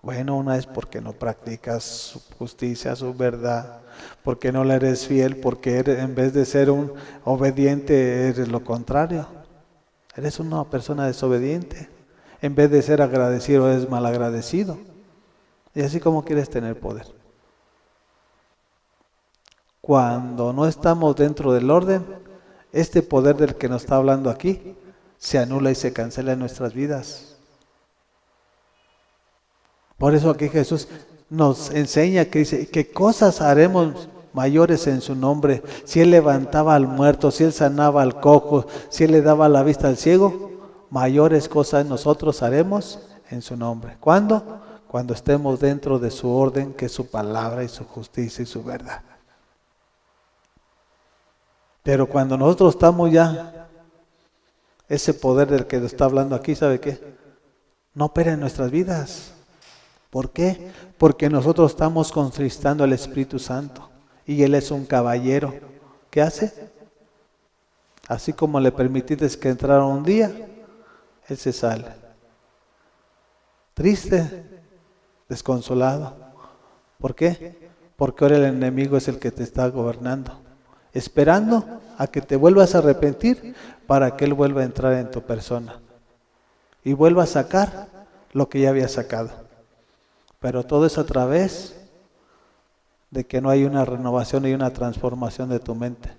Bueno, una es porque no practicas su justicia, su verdad, porque no le eres fiel, porque en vez de ser un obediente eres lo contrario. Eres una persona desobediente. En vez de ser agradecido eres malagradecido. Y así como quieres tener poder. Cuando no estamos dentro del orden, este poder del que nos está hablando aquí se anula y se cancela en nuestras vidas. Por eso aquí Jesús nos enseña que dice: ¿qué cosas haremos mayores en su nombre? Si Él levantaba al muerto, si Él sanaba al cojo, si Él le daba la vista al ciego, mayores cosas nosotros haremos en su nombre. ¿Cuándo? Cuando estemos dentro de su orden, que es su palabra y su justicia y su verdad. Pero cuando nosotros estamos ya, ese poder del que nos está hablando aquí, ¿sabe qué? No opera en nuestras vidas. ¿Por qué? Porque nosotros estamos contristando al Espíritu Santo y Él es un caballero. ¿Qué hace? Así como le permitiste que entrara un día, Él se sale. Triste, desconsolado. ¿Por qué? Porque ahora el enemigo es el que te está gobernando, esperando a que te vuelvas a arrepentir para que Él vuelva a entrar en tu persona y vuelva a sacar lo que ya había sacado. Pero todo es a través de que no hay una renovación y una transformación de tu mente.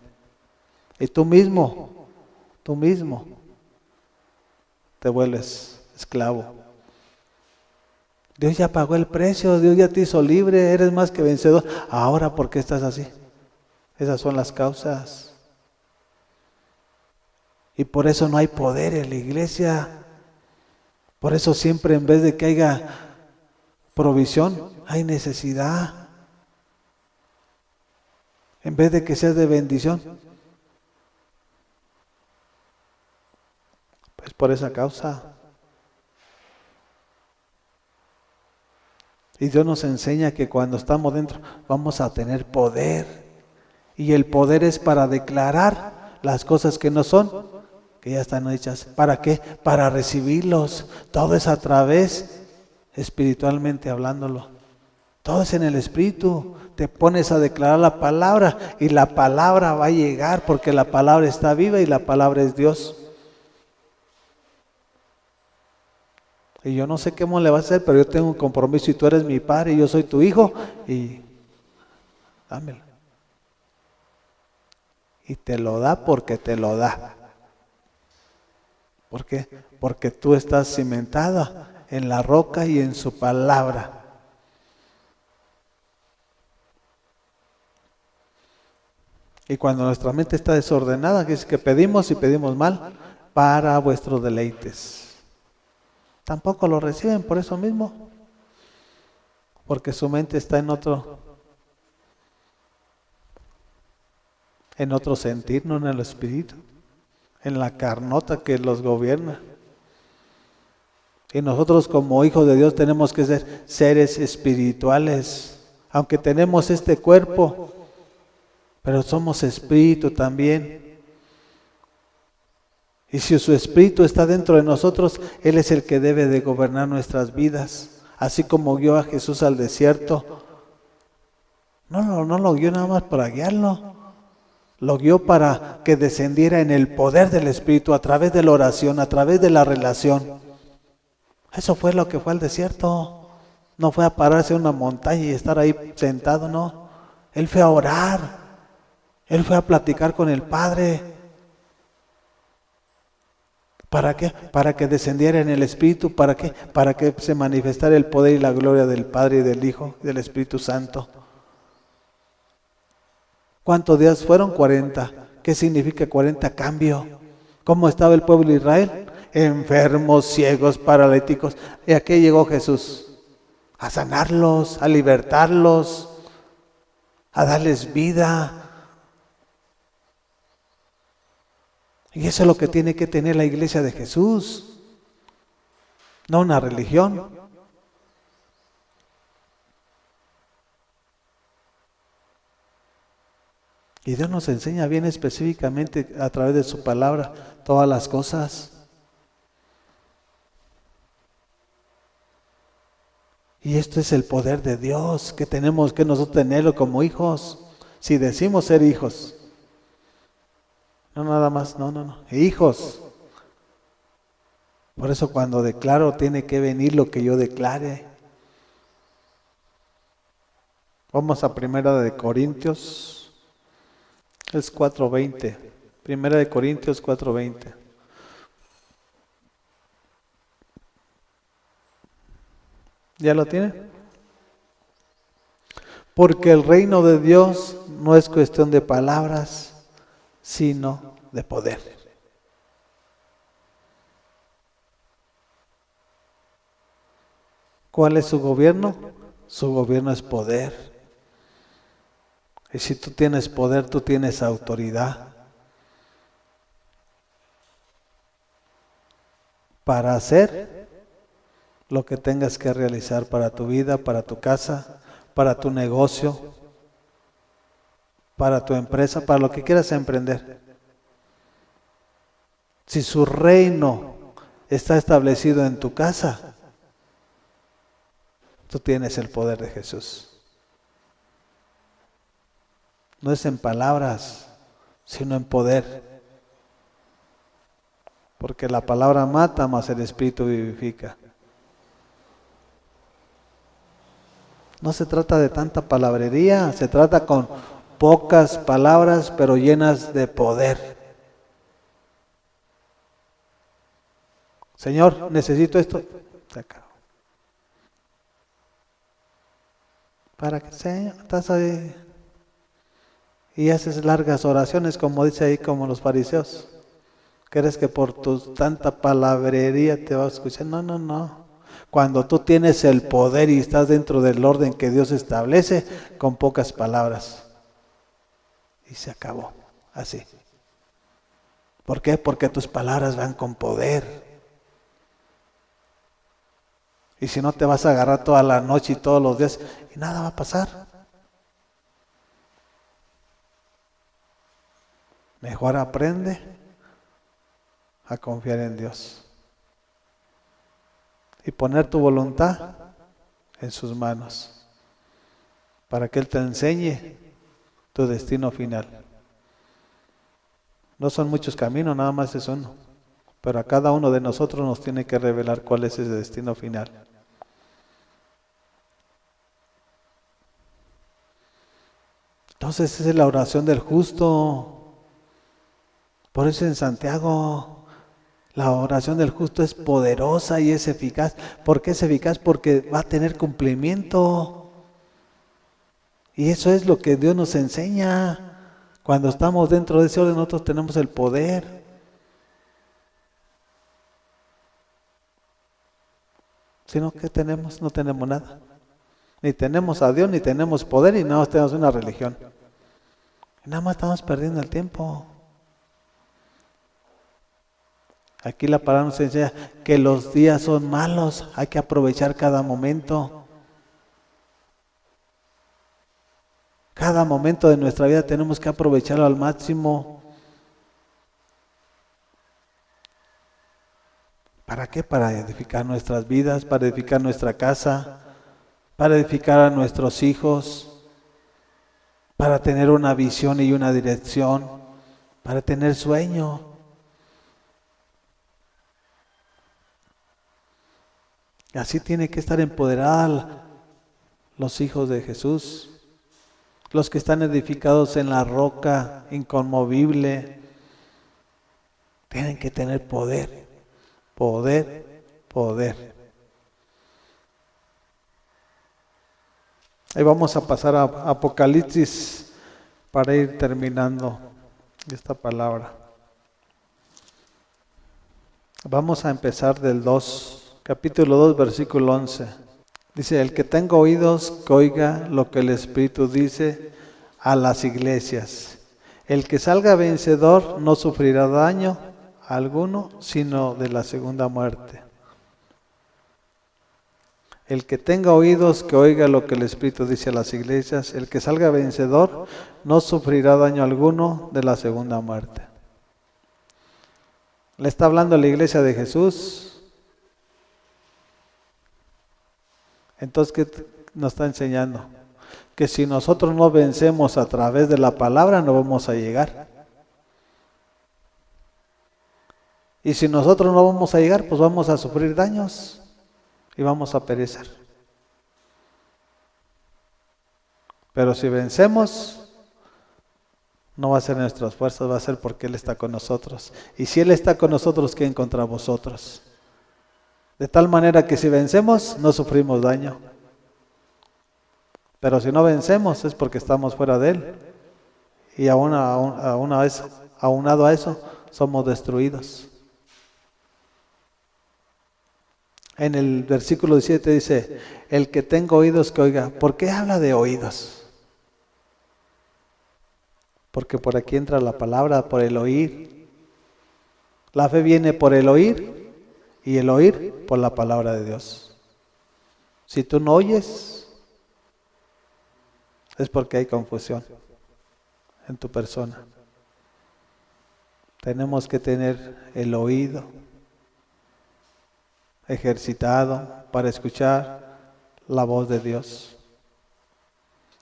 Y tú mismo te vuelves esclavo. Dios ya pagó el precio, Dios ya te hizo libre, eres más que vencedor. Ahora, ¿por qué estás así? Esas son las causas. Y por eso no hay poder en la iglesia. Por eso siempre, en vez de que haya provisión, hay necesidad. En vez de que seas de bendición, pues por esa causa. Y Dios nos enseña que cuando estamos dentro vamos a tener poder. Y el poder es para declarar las cosas que no son, que ya están hechas. ¿Para qué? Para recibirlos. Todo es a través, espiritualmente hablándolo. Todo es en el Espíritu. Te pones a declarar la palabra y la palabra va a llegar porque la palabra está viva y la palabra es Dios. Y yo no sé cómo le vas a hacer, pero yo tengo un compromiso y tú eres mi padre y yo soy tu hijo y dámelo. Y te lo da porque te lo da. ¿Por qué? Porque tú estás cimentada en la roca y en su palabra. Y cuando nuestra mente está desordenada, que es que pedimos y pedimos mal, para vuestros deleites. Tampoco lo reciben por eso mismo. Porque su mente está en otro sentir, no en el espíritu, en la carnota que los gobierna. Y nosotros como hijos de Dios tenemos que ser seres espirituales, aunque tenemos este cuerpo, pero somos espíritu también. Y si su espíritu está dentro de nosotros, Él es el que debe de gobernar nuestras vidas. Así como guió a Jesús al desierto, no lo guió nada más para guiarlo, lo guió para que descendiera en el poder del Espíritu a través de la oración, a través de la relación. Eso fue lo que fue al desierto. No fue a pararse en una montaña y estar ahí sentado, no. Él fue a orar, Él fue a platicar con el Padre. ¿Para qué? Para que descendiera en el Espíritu. ¿Para qué? Para que se manifestara el poder y la gloria del Padre y del Hijo y del Espíritu Santo. ¿Cuántos días fueron? 40. ¿Qué significa 40? Cambio. ¿Cómo estaba el pueblo de Israel? Enfermos, ciegos, paralíticos. ¿Y a qué llegó Jesús? A sanarlos, a libertarlos, a darles vida. Y eso es lo que tiene que tener la iglesia de Jesús, no una religión. Y Dios nos enseña bien específicamente a través de su palabra todas las cosas. Y esto es el poder de Dios que tenemos que nosotros tenerlo como hijos. Si decimos ser hijos, no nada más, no, hijos. Por eso cuando declaro tiene que venir lo que yo declare. Vamos a Primera de Corintios, es 4:20. Primera de Corintios 4:20. ¿Ya lo tiene? Porque el reino de Dios no es cuestión de palabras, sino de poder. ¿Cuál es su gobierno? Su gobierno es poder. Y si tú tienes poder, tú tienes autoridad para hacer lo que tengas que realizar para tu vida, para tu casa, para tu negocio, para tu empresa, para lo que quieras emprender. Si su reino está establecido en tu casa, tú tienes el poder de Jesús. No es en palabras, sino en poder. Porque la palabra mata, mas el Espíritu vivifica. No se trata de tanta palabrería, se trata con pocas palabras, pero llenas de poder. Señor, necesito esto. Se acabó. Para que Señor, estás ahí y haces largas oraciones, como dice ahí, como los fariseos. ¿Crees que por tu tanta palabrería te va a escuchar? No. Cuando tú tienes el poder y estás dentro del orden que Dios establece, con pocas palabras. Y se acabó. Así. ¿Por qué? Porque tus palabras van con poder. Y si no, te vas a agarrar toda la noche y todos los días y nada va a pasar. Mejor aprende a confiar en Dios y poner tu voluntad en sus manos para que Él te enseñe tu destino final. No son muchos caminos, nada más es uno, pero a cada uno de nosotros nos tiene que revelar cuál es ese destino final. Entonces esa es la oración del justo. Por eso en Santiago la oración del justo es poderosa y es eficaz. ¿Por qué es eficaz? Porque va a tener cumplimiento. Y eso es lo que Dios nos enseña. Cuando estamos dentro de ese orden, nosotros tenemos el poder. Si no, ¿qué tenemos? No tenemos nada. Ni tenemos a Dios, ni tenemos poder, y nada más tenemos una religión. Nada más estamos perdiendo el tiempo. Aquí la palabra nos enseña que los días son malos, hay que aprovechar cada momento. Cada momento de nuestra vida tenemos que aprovecharlo al máximo. ¿Para qué? Para edificar nuestras vidas, para edificar nuestra casa, para edificar a nuestros hijos, para tener una visión y una dirección, para tener sueño. Así tiene que estar empoderada los hijos de Jesús, los que están edificados en la roca inconmovible. Tienen que tener poder, poder, poder. Ahí vamos a pasar a Apocalipsis para ir terminando esta palabra. Vamos a empezar del 2. Capítulo 2, versículo 11. Dice, el que tenga oídos, que oiga lo que el Espíritu dice a las iglesias. El que salga vencedor no sufrirá daño alguno, sino de la segunda muerte. El que tenga oídos, que oiga lo que el Espíritu dice a las iglesias. El que salga vencedor no sufrirá daño alguno de la segunda muerte. Le está hablando a la iglesia de Jesús. Entonces, ¿qué nos está enseñando? Que si nosotros no vencemos a través de la palabra, no vamos a llegar. Y si nosotros no vamos a llegar, pues vamos a sufrir daños y vamos a perecer. Pero si vencemos, no va a ser nuestras fuerzas, va a ser porque Él está con nosotros. Y si Él está con nosotros, ¿quién contra vosotros? De tal manera que si vencemos, no sufrimos daño. Pero si no vencemos, es porque estamos fuera de Él. Y aunado a eso, somos destruidos. En el versículo 17 dice, el que tenga oídos que oiga. ¿Por qué habla de oídos? Porque por aquí entra la palabra, por el oír. La fe viene por el oír. Y el oír por la palabra de Dios. Si tú no oyes, es porque hay confusión en tu persona. Tenemos que tener el oído ejercitado para escuchar la voz de Dios.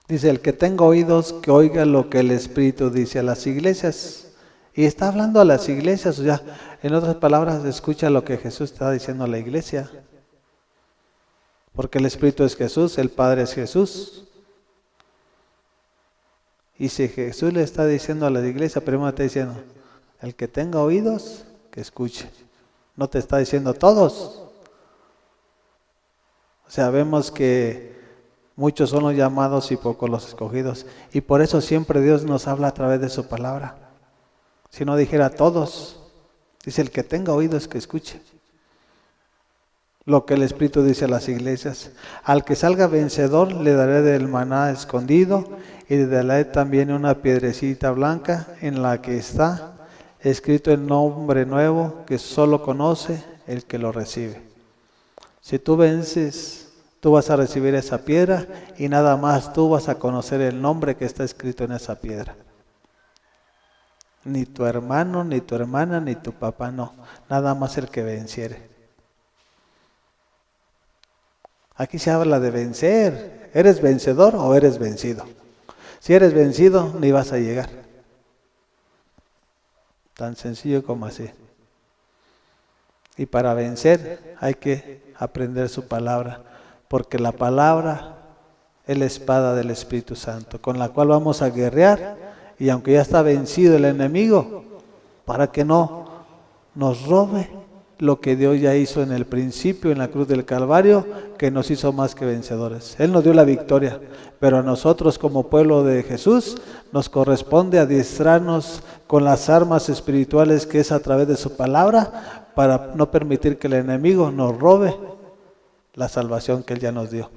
Dice, el que tenga oídos, que oiga lo que el Espíritu dice a las iglesias. Y está hablando a las iglesias, o sea, en otras palabras, escucha lo que Jesús está diciendo a la iglesia. Porque el Espíritu es Jesús, el Padre es Jesús. Y si Jesús le está diciendo a la iglesia, primero está diciendo, el que tenga oídos, que escuche. No te está diciendo todos. O sea, vemos que muchos son los llamados y pocos los escogidos. Y por eso siempre Dios nos habla a través de su palabra. Si no dijera a todos, dice el que tenga oídos que escuche lo que el Espíritu dice a las iglesias. Al que salga vencedor le daré del maná escondido y le daré también una piedrecita blanca en la que está escrito el nombre nuevo que solo conoce el que lo recibe. Si tú vences, tú vas a recibir esa piedra y nada más tú vas a conocer el nombre que está escrito en esa piedra. Ni tu hermano, ni tu hermana, ni tu papá, no. Nada más el que venciere. Aquí se habla de vencer. ¿Eres vencedor o eres vencido? Si eres vencido, ni vas a llegar. Tan sencillo como así. Y para vencer hay que aprender su palabra, porque la palabra es la espada del Espíritu Santo, con la cual vamos a guerrear, y aunque ya está vencido el enemigo, para que no nos robe lo que Dios ya hizo en el principio, en la cruz del Calvario, que nos hizo más que vencedores. Él nos dio la victoria, pero a nosotros como pueblo de Jesús nos corresponde adiestrarnos con las armas espirituales que es a través de su palabra, para no permitir que el enemigo nos robe la salvación que Él ya nos dio.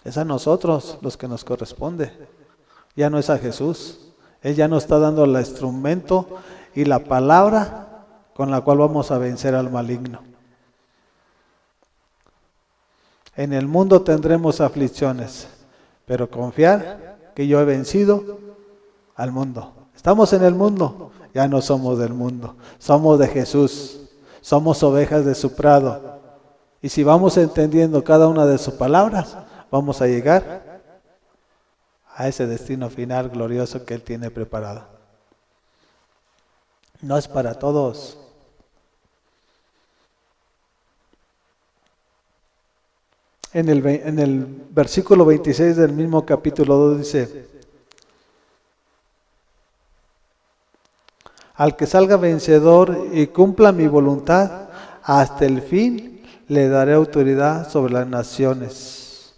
Es a nosotros los que nos corresponde, ya no es a Jesús. Él ya nos está dando el instrumento y la palabra con la cual vamos a vencer al maligno. En el mundo tendremos aflicciones, pero confiar que yo he vencido al mundo. Estamos en el mundo, ya no somos del mundo, somos de Jesús, somos ovejas de su prado. Y si vamos entendiendo cada una de sus palabras, vamos a llegar a ese destino final glorioso que Él tiene preparado. No es para todos. En el versículo 26 del mismo capítulo 2 dice: al que salga vencedor y cumpla mi voluntad hasta el fin, le daré autoridad sobre las naciones,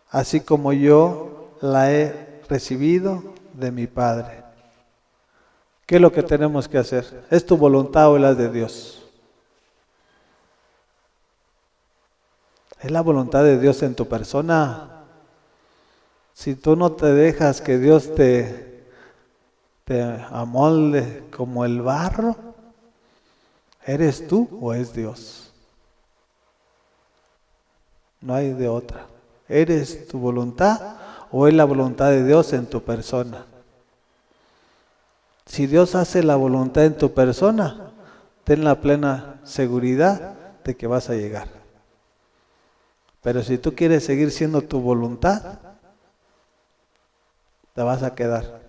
así como yo la he recibido de mi Padre. ¿Qué es lo que tenemos que hacer? ¿Es tu voluntad o la de Dios? Es la voluntad de Dios en tu persona. Si tú no te dejas que Dios te amolde como el barro, ¿eres tú o es Dios? No hay de otra. ¿Eres tu voluntad o es la voluntad de Dios en tu persona? Si Dios hace la voluntad en tu persona, ten la plena seguridad de que vas a llegar. Pero si tú quieres seguir siendo tu voluntad, te vas a quedar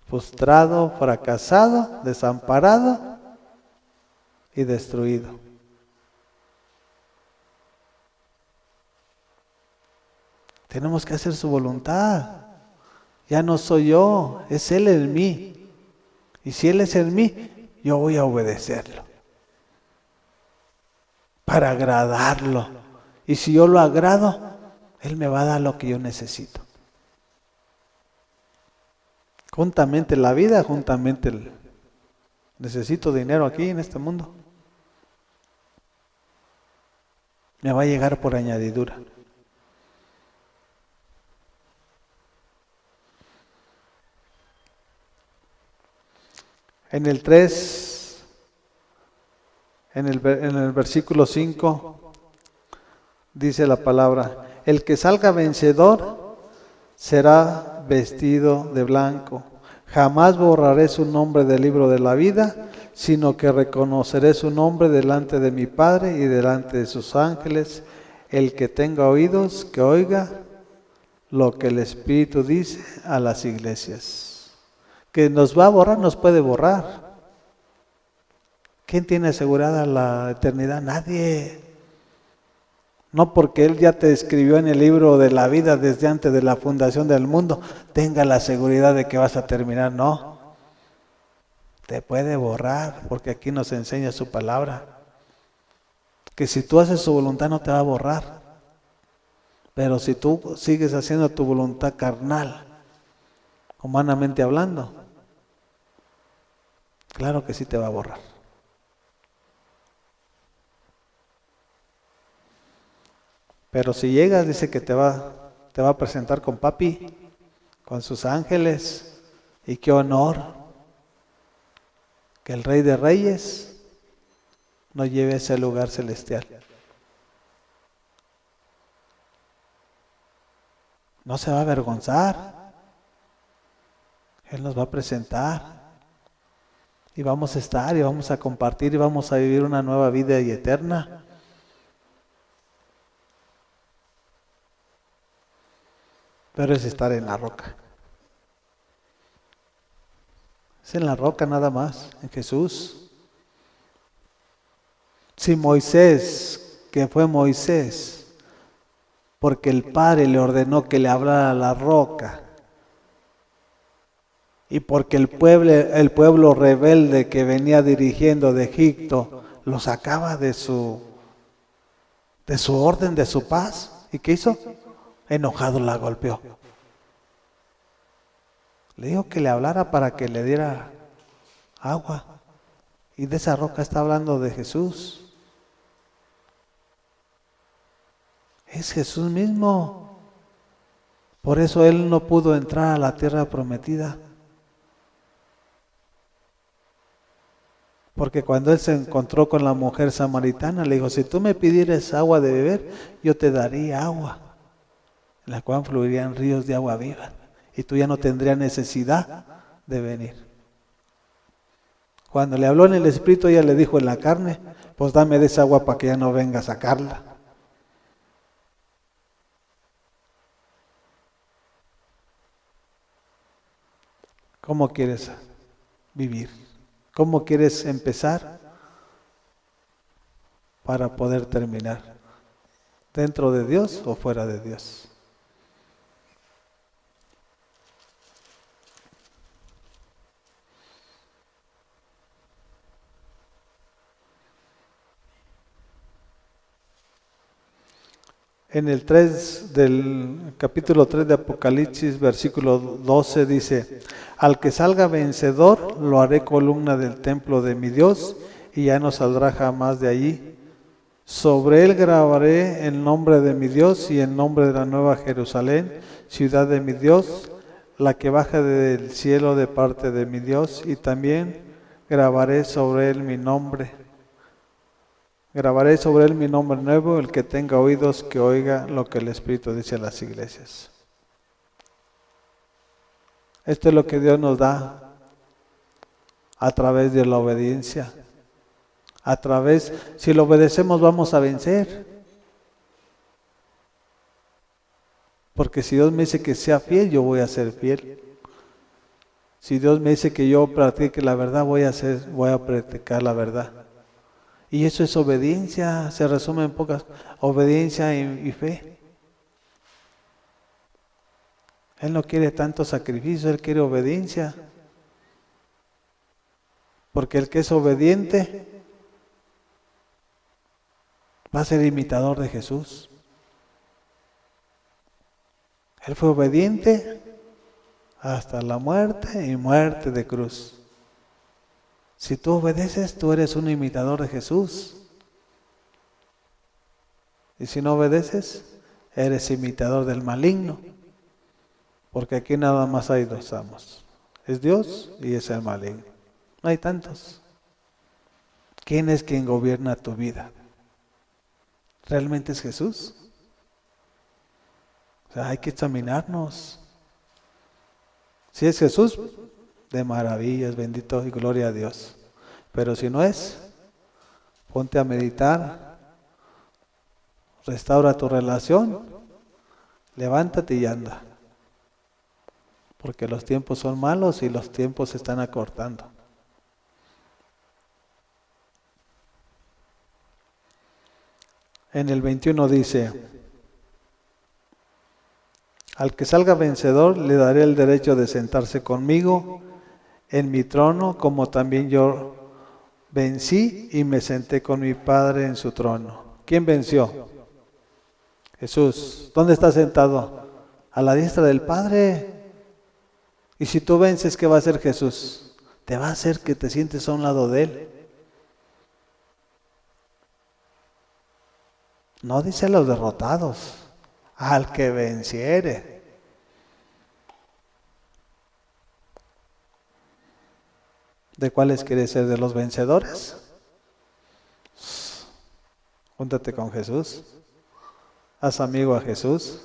frustrado, fracasado, desamparado y destruido. Tenemos que hacer su voluntad. Ya no soy yo, es Él en mí. Y si Él es en mí, yo voy a obedecerlo para agradarlo. Y si yo lo agrado, Él me va a dar lo que yo necesito. Juntamente la vida, juntamente necesito dinero aquí en este mundo. Me va a llegar por añadidura. En el 3, en el versículo 5, dice la palabra: el que salga vencedor será vestido de blanco. Jamás borraré su nombre del libro de la vida, sino que reconoceré su nombre delante de mi Padre y delante de sus ángeles. El que tenga oídos, que oiga lo que el Espíritu dice a las iglesias. Que nos va a borrar, nos puede borrar. ¿Quién tiene asegurada la eternidad? Nadie. No porque Él ya te escribió en el libro de la vida desde antes de la fundación del mundo, tenga la seguridad de que vas a terminar. No, te puede borrar, porque aquí nos enseña su palabra. Que si tú haces su voluntad no te va a borrar. Pero si tú sigues haciendo tu voluntad carnal, humanamente hablando, claro que sí te va a borrar. Pero si llegas, dice que te va a presentar con papi, con sus ángeles, y qué honor que el Rey de Reyes nos lleve a ese lugar celestial. No se va a avergonzar. Él nos va a presentar. Y vamos a estar, y vamos a compartir, y vamos a vivir una nueva vida y eterna. Pero es estar en la roca. Es en la roca nada más, en Jesús. Si Moisés, que fue Moisés, porque el Padre le ordenó que le hablara a la roca, y porque el pueblo rebelde que venía dirigiendo de Egipto lo sacaba de su orden, de su paz, ¿y qué hizo? Enojado la golpeó. Le dijo que le hablara para que le diera agua. Y de esa roca está hablando de Jesús. Es Jesús mismo. Por eso él no pudo entrar a la tierra prometida. Porque cuando él se encontró con la mujer samaritana, le dijo, si tú me pidieras agua de beber, yo te daría agua, en la cual fluirían ríos de agua viva. Y tú ya no tendrías necesidad de venir. Cuando le habló en el Espíritu, ella le dijo en la carne, pues dame de esa agua para que ya no venga a sacarla. ¿Cómo quieres vivir? ¿Cómo quieres empezar para poder terminar? ¿Dentro de Dios o fuera de Dios? En el 3 del capítulo 3 de Apocalipsis, versículo 12 dice, al que salga vencedor lo haré columna del templo de mi Dios y ya no saldrá jamás de allí. Sobre él grabaré el nombre de mi Dios y el nombre de la nueva Jerusalén, ciudad de mi Dios, la que baja del cielo de parte de mi Dios, y también grabaré sobre él mi nombre. Grabaré sobre él mi nombre nuevo, el que tenga oídos que oiga lo que el Espíritu dice a las iglesias. Esto es lo que Dios nos da a través de la obediencia. Si lo obedecemos vamos a vencer. Porque si Dios me dice que sea fiel, yo voy a ser fiel. Si Dios me dice que yo practique la verdad, voy a practicar la verdad. Y eso es obediencia, se resume en pocas, obediencia y fe. Él no quiere tanto sacrificio, Él quiere obediencia. Porque el que es obediente va a ser imitador de Jesús. Él fue obediente hasta la muerte y muerte de cruz. Si tú obedeces, tú eres un imitador de Jesús. Y si no obedeces, eres imitador del maligno. Porque aquí nada más hay dos amos. Es Dios y es el maligno. No hay tantos. ¿Quién es quien gobierna tu vida? ¿Realmente es Jesús? O sea, hay que examinarnos. Si es Jesús, de maravillas, bendito y gloria a Dios. Pero si no es, ponte a meditar, restaura tu relación, levántate y anda. Porque los tiempos son malos y los tiempos se están acortando. En el 21 dice, al que salga vencedor le daré el derecho de sentarse conmigo en mi trono, como también yo vencí y me senté con mi Padre en su trono. ¿Quién venció? Jesús. ¿Dónde está sentado? A la diestra del Padre. Y si tú vences, ¿qué va a hacer Jesús? Te va a hacer que te sientes a un lado de Él. No dice a los derrotados, al que venciere. ¿De cuáles quieres ser? ¿De los vencedores? Júntate con Jesús. Haz amigo a Jesús.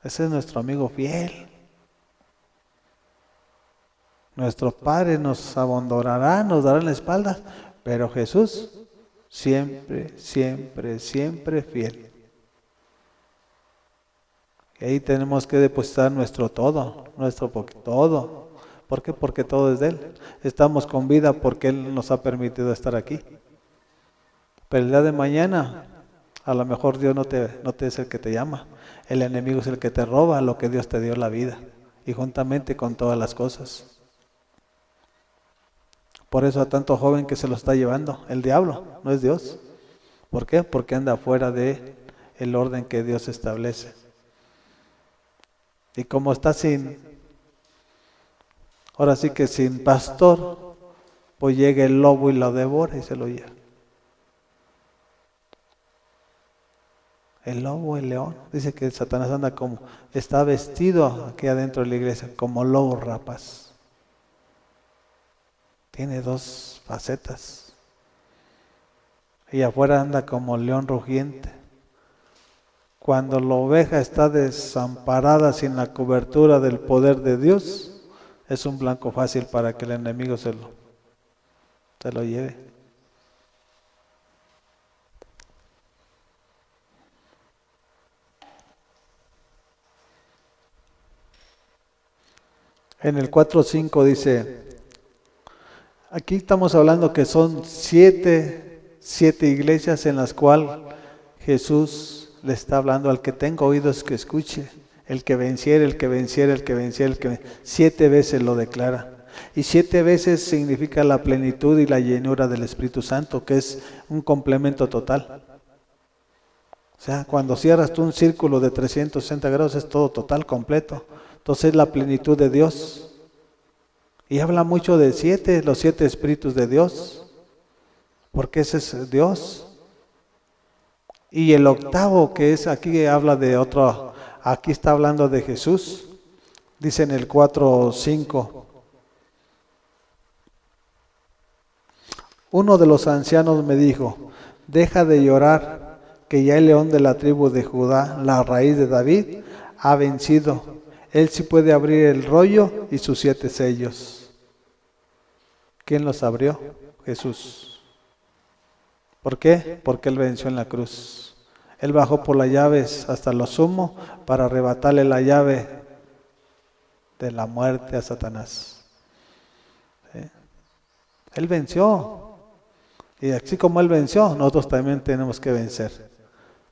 Ese es nuestro amigo fiel. Nuestro Padre nos abandonará, nos dará la espalda, pero Jesús siempre, siempre, siempre fiel. Y ahí tenemos que depositar nuestro todo, todo. ¿Por qué? Porque todo es de Él. Estamos con vida porque Él nos ha permitido estar aquí. Pero el día de mañana, a lo mejor Dios no te es el que te llama. El enemigo es el que te roba lo que Dios te dio, la vida. Y juntamente con todas las cosas. Por eso a tanto joven que se lo está llevando, el diablo, no es Dios. ¿Por qué? Porque anda fuera de el orden que Dios establece. Y como está ahora sí que sin pastor, pues llega el lobo y lo devora y se lo lleva. El lobo, el león, dice que Satanás anda está vestido aquí adentro de la iglesia, como lobo rapaz. Tiene dos facetas. Y afuera anda como león rugiente. Cuando la oveja está desamparada sin la cobertura del poder de Dios, es un blanco fácil para que el enemigo se lo lleve. En el 4:5 dice, aquí estamos hablando que son siete iglesias en las cuales Jesús le está hablando al que tenga oídos que escuche, el que venciere, el que venciere, el que venciere, 7 veces lo declara. Y 7 veces significa la plenitud y la llenura del Espíritu Santo, que es un complemento total. O sea, cuando cierras tú un círculo de 360 grados es todo total, completo. Entonces es la plenitud de Dios. Y habla mucho de los 7 espíritus de Dios, porque ese es Dios. Y el octavo, que es aquí, habla de otro, aquí está hablando de Jesús, dice en el 4:5. Uno de los ancianos me dijo, deja de llorar, que ya el león de la tribu de Judá, la raíz de David, ha vencido. Él sí puede abrir el rollo y sus 7 sellos. ¿Quién los abrió? Jesús. ¿Por qué? Porque Él venció en la cruz. Él bajó por las llaves hasta lo sumo para arrebatarle la llave de la muerte a Satanás. ¿Sí? Él venció. Y así como Él venció, nosotros también tenemos que vencer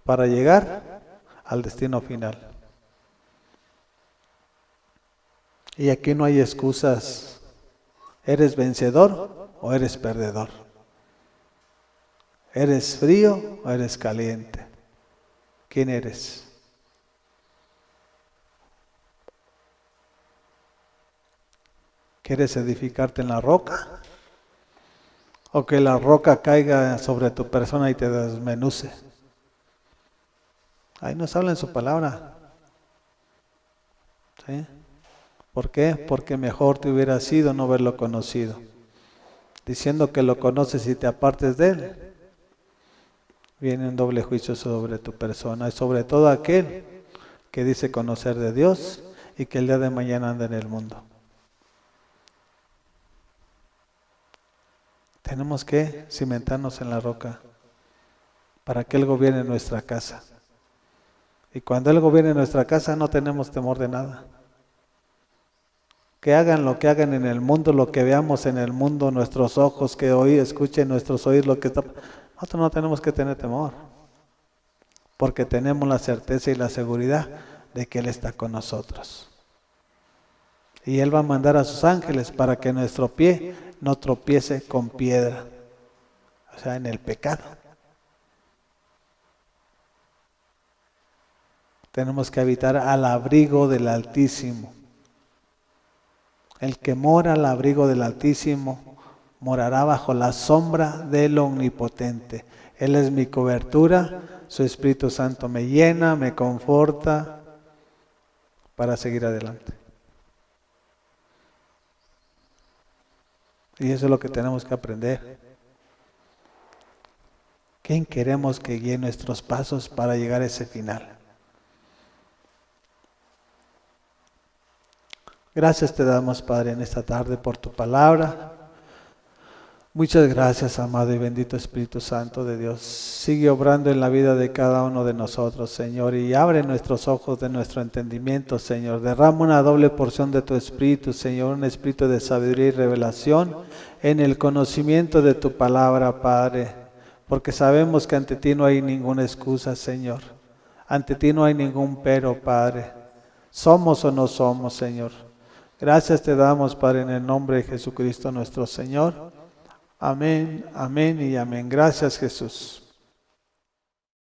para llegar al destino final. Y aquí no hay excusas. ¿Eres vencedor o eres perdedor? ¿Eres frío o eres caliente? ¿Quién eres? ¿Quieres edificarte en la roca? ¿O que la roca caiga sobre tu persona y te desmenuce? Ahí nos habla en su palabra. ¿Sí? ¿Por qué? Porque mejor te hubiera sido no haberlo conocido. Diciendo que lo conoces y te apartes de Él, viene un doble juicio sobre tu persona y sobre todo aquel que dice conocer de Dios y que el día de mañana anda en el mundo. Tenemos que cimentarnos en la roca para que Él gobierne nuestra casa. Y cuando Él gobierne nuestra casa no tenemos temor de nada. Que hagan lo que hagan en el mundo, lo que veamos en el mundo, nuestros ojos, que escuchen nuestros oídos, lo que está. Nosotros no tenemos que tener temor, porque tenemos la certeza y la seguridad de que Él está con nosotros. Y Él va a mandar a sus ángeles para que nuestro pie no tropiece con piedra, o sea, en el pecado. Tenemos que habitar al abrigo del Altísimo. El que mora al abrigo del Altísimo morará bajo la sombra del Omnipotente. Él es mi cobertura, su Espíritu Santo me llena, me conforta para seguir adelante. Y eso es lo que tenemos que aprender. ¿Quién queremos que guíe nuestros pasos para llegar a ese final? Gracias te damos, Padre, en esta tarde por tu palabra. Muchas gracias, amado y bendito Espíritu Santo de Dios. Sigue obrando en la vida de cada uno de nosotros, Señor, y abre nuestros ojos de nuestro entendimiento, Señor. Derrama una doble porción de tu Espíritu, Señor, un espíritu de sabiduría y revelación en el conocimiento de tu palabra, Padre. porque sabemos que ante ti no hay ninguna excusa, Señor. Ante ti no hay ningún pero, Padre. Somos o no somos, Señor. Gracias te damos, Padre, en el nombre de Jesucristo nuestro Señor. Amén, amén y amén. Gracias, Jesús.